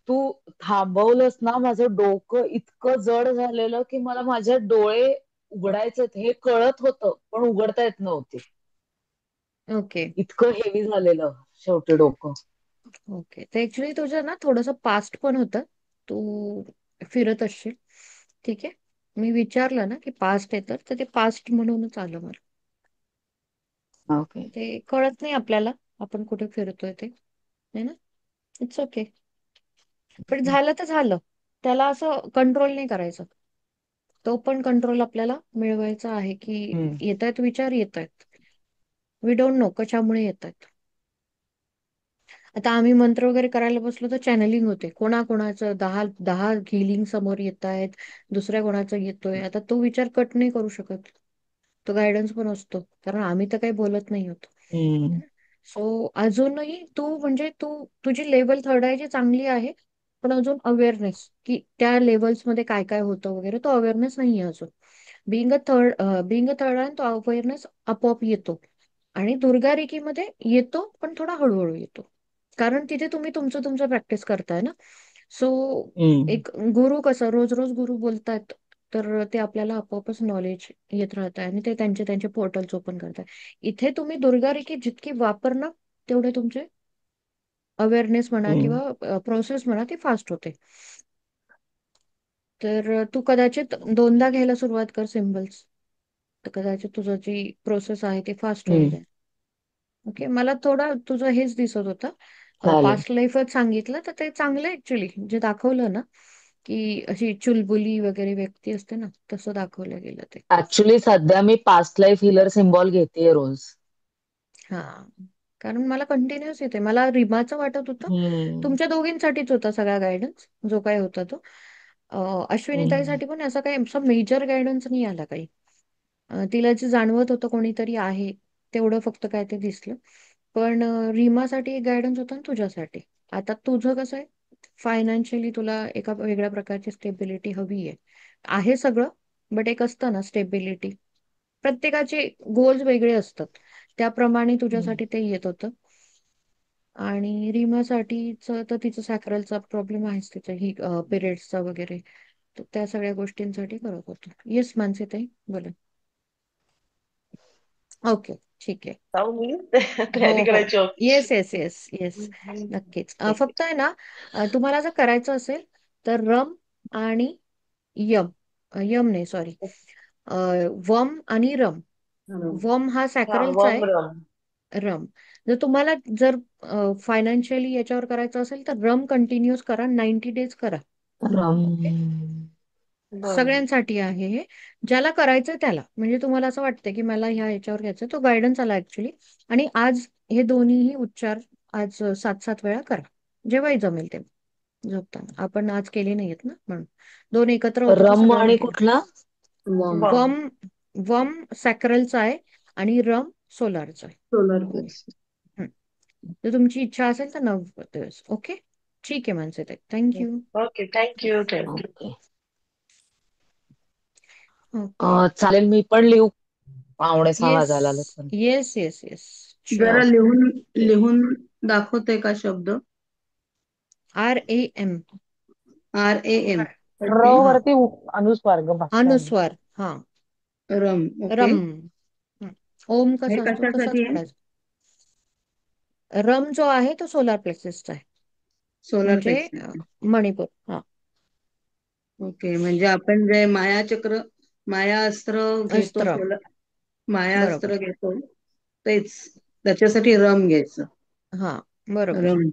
तू थांबवलंस ना, माझं डोकं इतकं जड झालेलं की मला माझे डोळे उघडायचे हे कळत होतं, पण उघडता येत नव्हते. ओके. इतकं हेवी झालेलं शेवटी डोकं. ओके, तर ऍक्च्युली तुझं ना थोडंसं पास्ट पण होतं. तू फिरत असशील. ठीक आहे. मी विचारलं ना की पास्ट आहे, तर ते पास्ट म्हणूनच आलं मला. ओके. ते कळत नाही आपल्याला आपण कुठे फिरतोय ते, है ना. It's okay. पण झालं तर झालं, त्याला असं कंट्रोल नाही करायचं. तो पण कंट्रोल आपल्याला मिळवायचा आहे, की हम्म. येत आहेत विचार, येत आहेत, वी डोंट नो कशामुळे येत आहेत. आता आम्ही मंत्र वगैरे करायला बसलो तर चॅनलिंग होते, कोणाकोणाचं 10 10 हिलिंग समोर येत आहेत, दुसऱ्या कोणाचं येतोय. आता तो विचार कट नाही करू शकत, तो गायडन्स पण असतो, कारण आम्ही तर काही बोलत नाही होतो. हम्म. सो अजूनही तुझी लेवल थर्ड आयची चांगली आहे. पण अजून अवेअरनेस की त्या लेवल्स मध्ये काय काय होतं वगैरे, तो अवेअरनेस नाहीये अजून. बिंग अ थर्ड आय तो अवेअरनेस आपोआप येतो. आणि दुर्गा रेकीमध्ये येतो पण थोडा हळूहळू येतो, कारण तिथे तुम्ही तुमचं तुमचं प्रॅक्टिस करताय ना. सो हम्म. एक गुरु कसं रोज रोज गुरु बोलतात, तर ते आपल्याला आपोआपच नॉलेज येत राहत आहे आणि ते त्यांचे त्यांचे पोर्टल्स ओपन करतात. इथे तुम्ही दुर्गा रेकी जितकी वापरणार, तेवढे तुमचे अवेअरनेस म्हणा हम्म. किंवा प्रोसेस म्हणा ती फास्ट होते. तर तू कदाचित दोनदा घ्यायला सुरुवात कर सिम्बल्स, तर कदाचित तुझं जी प्रोसेस आहे ती फास्ट होऊन हम्म. जाईल. ओके. मला थोडा तुझं हेच दिसत होतं, चालेल. पास्ट लाईफच सांगितलं तर ते चांगलं ऍक्च्युली, जे दाखवलं ना की अशी चुलबुली वगैरे व्यक्ती असते ना, तसं दाखवलं गेलं ते. ऍक्च्युली सध्या मी पास्ट लाईफ हिलर सिम्बॉल घेते रोज. हा, कारण मला कंटिन्युअस येते. मला रिमाचं वाटत होतं, हम्म. तुमच्या दोघींसाठीच होता सगळा गायडन्स जो काय होता तो. हम्म. अश्विनीताईसाठी पण असा काही मेजर गायडन्स नाही आला काही. तिला जे जाणवत होतं कोणीतरी आहे, तेवढं फक्त काय ते दिसलं. पण रीमासाठी एक गायडन्स होता आणि तुझ्यासाठी. आता तुझं कसं आहे, फायनान्शियली तुला एका वेगळ्या प्रकारची स्टेबिलिटी हवी आहे सगळं, बट एक असतं ना स्टेबिलिटी. प्रत्येकाचे गोल्स वेगळे असतात, त्याप्रमाणे तुझ्यासाठी ते येत होतं. आणि रीमासाठीच तर तिचं सॅक्रलचा प्रॉब्लेम आहेच, तिचा ही पिरियड्सचा वगैरे. तर त्या सगळ्या गोष्टींसाठी करत होतो. येस मानसी ताई बोला. ओके ठीक आहे. जाऊ मी हो तयारी हो, करायची येस ऑफिसची. येस येस येस, नक्कीच. फक्त आहे ना, तुम्हाला जर करायचं असेल तर रम आणि यम, यम नाही सॉरी, वम आणि रम. वम हा हा सॅक्रलचा आहे, वम रम. रम. जर फायनान्शियली याच्यावर करायचं असेल तर रम कंटिन्यूस करा, 90 days करा. रम. ओके, बरं. सगळ्यांसाठी आहे हे, ज्याला करायचं त्याला. म्हणजे तुम्हाला असं वाटतं की मला ह्या याच्यावर घ्यायचं, तो गायडन्स आला ऍक्च्युली. आणि आज हे दोन्हीही उच्चार आज 7-7 वेळा करा, जेव्हाही जमेल तेव्हा झोपताना. आपण आज केले नाहीयेत ना, म्हणून दोन एकत्र होते तर रम आणि सगळ्यांना केले. कुठला? वम. वम. वम, वम सॅक्रलचा आहे आणि रम सोलारचा आहे. Solar plex. हं. जर तुमची इच्छा असेल तर 9 दिवस. ओके, ठीक आहे मानसी ताई, thank you. Okay, thank you thank you. Okay. Okay, चालेल, मी पण लिहू. 5:45 येस वाजायला आलेत पण. येस येस येस, जरा शुअर. लिहून दाखवते का शब्द? RAM, RAM. र ओके. हा, वरती अनुस्वार ग बाकी. अनुस्वार, हा, रम. ओके. रम. हं. ओम हे कसा असतो तसाच कशासाठी आहे? पडायचा. रम जो आहे तो सोलार प्लेक्ससचा आहे, सोलर म्हणजे प्लेक्स. मणिपूर. हा, ओके, म्हणजे आपण जे मायाचक्र, माया अस्त्र घेतो, अस्त्र, माया अस्त्र बरोबर. घेतो, तेच त्याच्यासाठी रम घ्यायचं. हा, बरोबर. रम.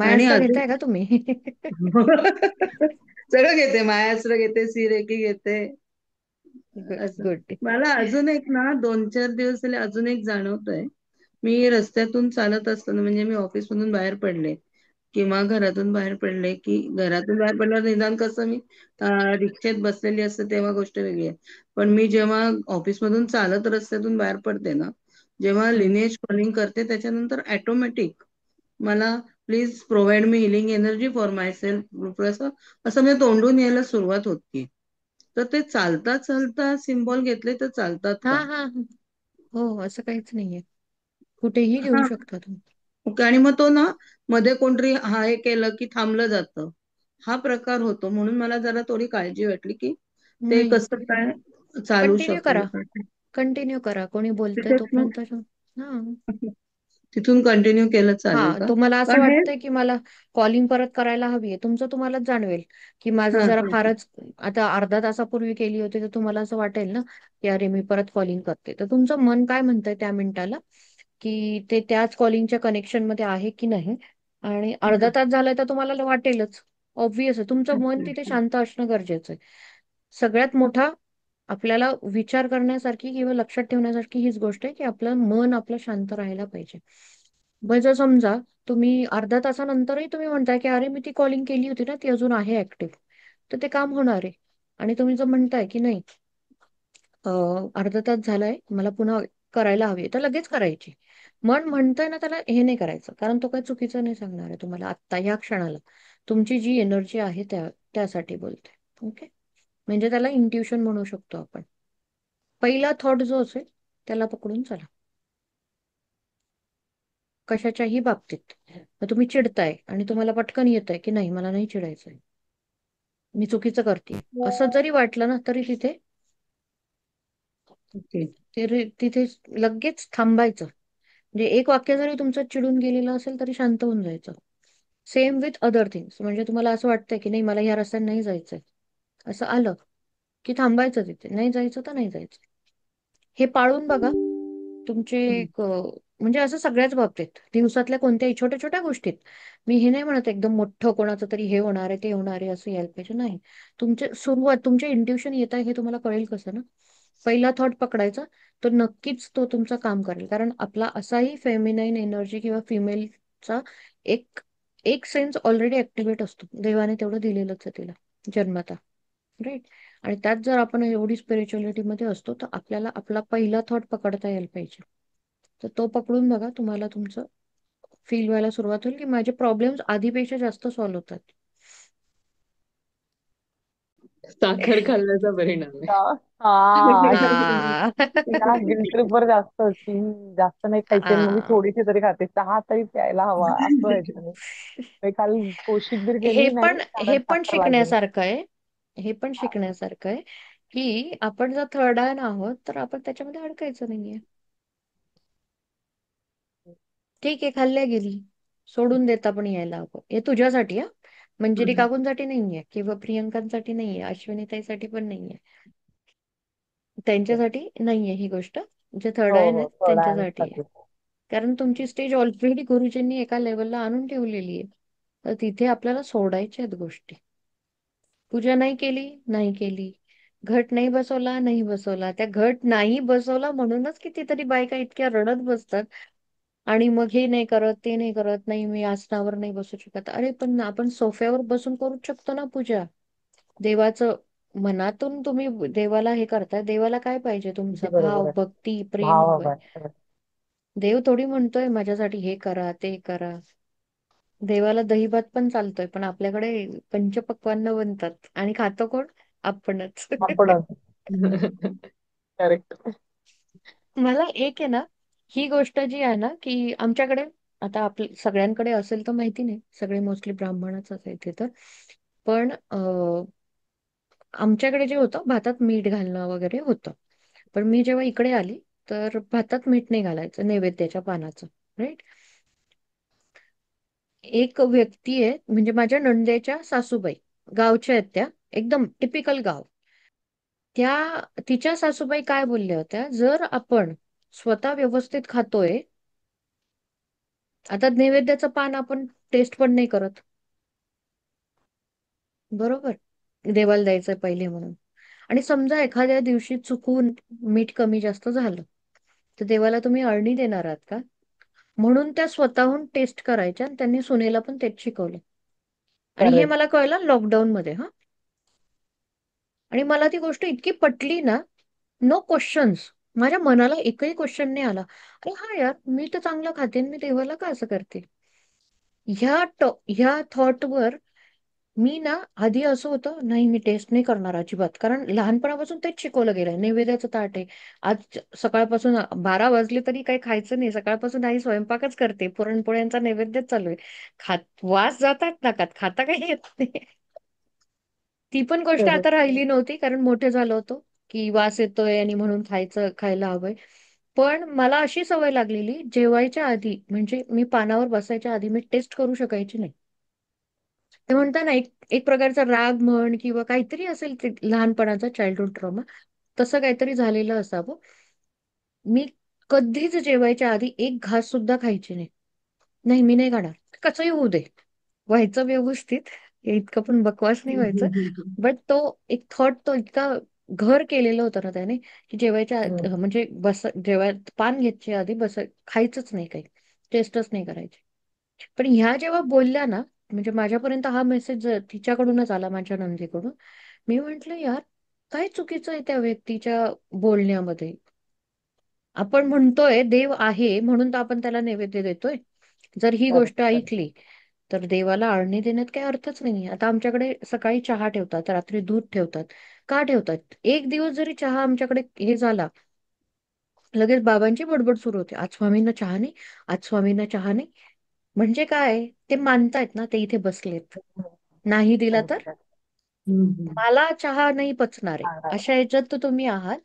आणि मायास्त्र अजून घेताय का तुम्ही? सगळं घेते, मायास्त्र घेते, सिरेकी घेते. गुड असं गुड. मला अजून एक ना 2-4 दिवस झाले अजून एक जाणवतंय. मी रस्त्यातून चालत असताना, म्हणजे मी ऑफिस मधून बाहेर पडले किंवा घरातून बाहेर पडले, की घरातून बाहेर पडल्यावर निदान कसं मी रिक्षेत बसलेली असते तेव्हा गोष्ट वेगळी आहे. पण मी जेव्हा ऑफिसमधून चालत रस्त्यातून बाहेर पडते ना, जेव्हा लिनेज कॉलिंग करते त्याच्यानंतर ऑटोमॅटिक मला please provide me healing energy for my self, असं असं म्हणजे तोंडून यायला सुरुवात होती. तर ते चालता चालता सिम्बॉल घेतले तर चालतात हा का? हा हा. हो, असं काहीच नाहीये, कुठेही घेऊ हा. शकता तुम्ही. ओके. आणि मग तो ना मध्ये कोणतरी हे केलं की थांबलं जातं, हा प्रकार होतो. म्हणून मला जरा थोडी काळजी वाटली की ते नाही, कसं काय चालू कंटिन्यू शकेल. करा, कंटिन्यू करा, कोणी बोलतंय तिथेच मग तोपर्यंत. हा तिथून कंटिन्यू केलं हा, चालेल का? तुम्हाला असं कारण हे वाटतंय की मला कॉलिंग परत करायला हवी आहे, तुमचं तुम्हालाच जाणवेल की माझं हा जरा हा फारच, आता अर्धा तासापूर्वी केली होती तर तुम्हाला असं वाटेल ना की अरे मी परत कॉलिंग करते. तर तुमचं मन काय म्हणतंय त्या मिनिटाला, की ते त्याच कॉलिंगच्या कनेक्शन मध्ये आहे की नाही. आणि अर्धा हा. तास झालाय तर तुम्हाला वाटेलच, ऑब्विस आहे. तुमचं मन अच्छा, तिथे अच्छा. शांत असणं गरजेचं आहे. सगळ्यात मोठा आपल्याला विचार करण्यासारखी किंवा लक्षात ठेवण्यासारखी हीच गोष्ट आहे की आपलं मन आपलं शांत राहायला पाहिजे. मग जर समजा तुम्ही अर्ध्या तासानंतरही तुम्ही म्हणताय की अरे मी ती कॉलिंग केली होती ना, ती अजून आहे ऍक्टिव्ह, तर ते काम होणार आहे. आणि तुम्ही जर म्हणताय की नाही, अर्धा तास झालाय मला पुन्हा करायला हवी, तर लगेच करायची. मन म्हणतंय ना त्याला हे नाही करायचं, कारण तो काही चुकीचं नाही सांगणार आहे तुम्हाला आत्ता या क्षणाला. तुमची जी एनर्जी आहे त्यासाठी बोलते. ओके, म्हणजे त्याला इंट्युशन म्हणू शकतो आपण. पहिला थॉट जो असेल त्याला पकडून चला, कशाच्याही बाबतीत. मग तुम्ही चिडताय आणि तुम्हाला पटकन येत आहे की नाही मला नाही चिडायचंय, मी चुकीचं करते, असं जरी वाटलं ना तरी तिथे ओके. तिथे लगेच थांबायचं. म्हणजे एक वाक्य जरी तुमचं चिडून गेलेलं असेल तरी शांत होऊन जायचं. Same with other things. म्हणजे तुम्हाला असं वाटतंय की नाही मला ह्या रस्त्याने नाही जायचंय, असं आलं की थांबायचं तिथे, नाही जायचं तर नाही जायचं. हे पाळून बघा तुमचे एक म्हणजे असं सगळ्याच बाबतीत, दिवसातल्या कोणत्याही छोट्या छोट्या गोष्टीत. मी हे नाही म्हणत एकदम मोठं कोणाचं तरी हे होणार आहे ते होणार आहे असं यायला पाहिजे, नाही. तुमचे सुरुवात, तुमचे इंट्युशन येत आहे हे तुम्हाला कळेल कसं ना, पहिला थॉट पकडायचा, तो नक्कीच तो तुमचं काम करेल. कारण आपला असाही फेमिनाईन एनर्जी किंवा फिमेलचा एक एक सेन्स ऑलरेडी ऍक्टिव्हेट असतो, देवाने तेवढं दिलेलंच आहे तिला जन्मता, राईट. आणि त्यात जर आपण एवढी स्पिरिच्युअलिटी मध्ये असतो तर आपल्याला आपला पहिला थॉट पकडता यायला पाहिजे. तर तो पकडून बघा, तुम्हाला तुमचं फील व्हायला सुरुवात होईल की माझे प्रॉब्लेम्स आधीपेक्षा जास्त सॉल्व्ह होतात. साखर खाल्ल्याचा परिणाम आहे. हा हा. तिला गिल्ट ट्रिपर जास्त की जास्त नाही खायची आणि मग मी आ. थोडीशी तरी खाते, चहा तरी प्यायला हवा असं व्हायचं नाही. मी काल कोशिंबीर हे केली नाही पण हे कारण पण साखर लागेल. शिकण्यासारखं आहे. हे पण शिकण्यासारखं आहे की आपण जर थर्ड आय आहोत तर आपण त्याच्यामध्ये अडकायचं नाहीये. ठीक आहे, खाल्ल्या गेली, सोडून देता पण यायला हवं. हे तुझ्यासाठी हा, मंजिरी काकूंसाठी नाहीये किंवा प्रियंकांसाठी नाहीये, अश्विनी ताईसाठी पण नाहीये. त्यांच्यासाठी नाहीये ही गोष्ट. जे थर्ड हो आय हो आहेत त्यांच्यासाठी आहे. थोड्या कारण तुमची स्टेज ऑलरेडी गुरुजींनी एका लेवलला आणून ठेवलेली आहे. तर तिथे आपल्याला सोडायच्या आहेत गोष्टी. पूजा नाही केली, नाही केली. घट नाही बसवला, नाही बसवला. त्या घट नाही बसवला म्हणूनच कितीतरी बायका इतक्या रडत बसतात. आणि मग हे नाही करत, ते नाही करत, नाही मी आसनावर नाही बसू शकत. अरे पण आपण सोफ्यावर बसून करू शकतो ना पूजा. देवाचं मनातून तुम्ही देवाला हे करताय. देवाला काय पाहिजे अगदी तुमचा बरोबर भाव, आहे. भक्ती, प्रेम भाव हवंय. हवाय खरंच. देव थोडी म्हणतोय माझ्यासाठी हे करा, ते करा. देवाला दहीभात पण चालतोय, पण आपल्याकडे पंचपक्वान्न बनतात आणि खातो कोण? आपणच. आपण करेक्ट. मला एक आहे ना, ही गोष्ट जी आहे ना, की आमच्याकडे आता आपल्या सगळ्यांकडे असेल तर माहिती नाही, सगळे मोस्टली ब्राह्मणच असायचे तर. पण आमच्याकडे जे होतं भातात मीठ घालणं वगैरे होतं. पण मी जेव्हा इकडे आली तर भातात मीठ नाही घालायचं नैवेद्याच्या पानाचं. राईट. एक व्यक्ती आहे म्हणजे माझ्या नणंदेच्या सासूबाई, गावच्या आहेत त्या, एकदम टिपिकल गाव. त्या तिच्या सासूबाई काय बोलल्या होत्या, जर आपण स्वतः व्यवस्थित खातोय, आता नैवेद्याचं पान आपण टेस्ट पण नाही करत, बरोबर, देवाला द्यायचंय पहिले म्हणून. आणि समजा एखाद्या दिवशी चुकून मीठ कमी जास्त झालं, तर देवाला तुम्ही अळणी देणार आहात का? म्हणून त्या स्वतःहून टेस्ट करायच्या आणि त्यांनी सुनेला पण तेच शिकवलं. आणि हे करेक्ट. मला कळलं लॉकडाऊन मध्ये हा. आणि मला ती गोष्ट इतकी पटली ना, नो क्वेश्चन्स. माझ्या मनाला एकही क्वेश्चन नाही आला, अरे हा यार मी तर चांगलं खाते आणि मी देवाला का असं करते. ह्या थॉटवर मी ना आधी असं होतं, नाही मी टेस्ट नाही करणार अजिबात, कारण लहानपणापासून तेच शिकवलं गेलंय. नैवेद्याचं ताट आहे, आज सकाळपासून 12 वाजले तरी काही खायचं नाही. सकाळपासून आई स्वयंपाकच करते, पुरणपोळ्यांचा नैवेद्यच चालू आहे. वास जातात नाकात, खाता काही येत नाही. ती पण गोष्ट आता करेक्ट. राहिली नव्हती कारण मोठे झालो होतो, की वास येतोय आणि म्हणून खायला हवंय. पण मला अशी सवय लागलेली, जेवायच्या आधी म्हणजे मी पानावर बसायच्या आधी मी टेस्ट करू शकायची नाही. ते म्हणता ना, एक एक प्रकारचा राग म्हण किंवा काहीतरी असेल, ते लहानपणाचा चाइल्डहुड ट्रॉमा, तसं काहीतरी झालेलं असावं. मी कधीच जेवायच्या आधी एक घास सुद्धा खायची नाही. नाही मी नाही खाणार, कसंही होऊ दे, व्हायचं व्यवस्थित. हे इतकं पण बकवास नाही व्हायचं. बट तो एक थॉट तो इतका घर केलेलं होतं ना त्याने, की म्हणजे जेवाय पान घ्यायच्या आधी खायचंच नाही काही, टेस्टच नाही करायची. पण ह्या जेव्हा बोलल्या ना, म्हणजे माझ्यापर्यंत हा मेसेज तिच्याकडूनच आला, माझ्या नंदीकडून. मी म्हंटल यार, काय चुकीचं आहे त्या व्यक्तीच्या बोलण्यामध्ये. आपण म्हणतोय देव आहे म्हणून तर आपण त्याला नैवेद्य देतोय. जर ही गोष्ट करेक्ट. ऐकली तर देवाला आळणी देण्यात काही अर्थच नाहीये. आता आमच्याकडे सकाळी चहा ठेवतात, रात्री दूध ठेवतात. का ठेवतात? एक दिवस जरी चहा आमच्याकडे हे झाला, लगेच बाबांची बडबड सुरू होते, आज स्वामींना चहा नाही, आज स्वामींना चहा नाही. म्हणजे काय, ते मानतायत ना, ते इथे बसलेत. नाही दिला तर करेक्ट. मला चहा नाही पचणार आहे, सांगा. अशा याच्यात तर तुम्ही आहात.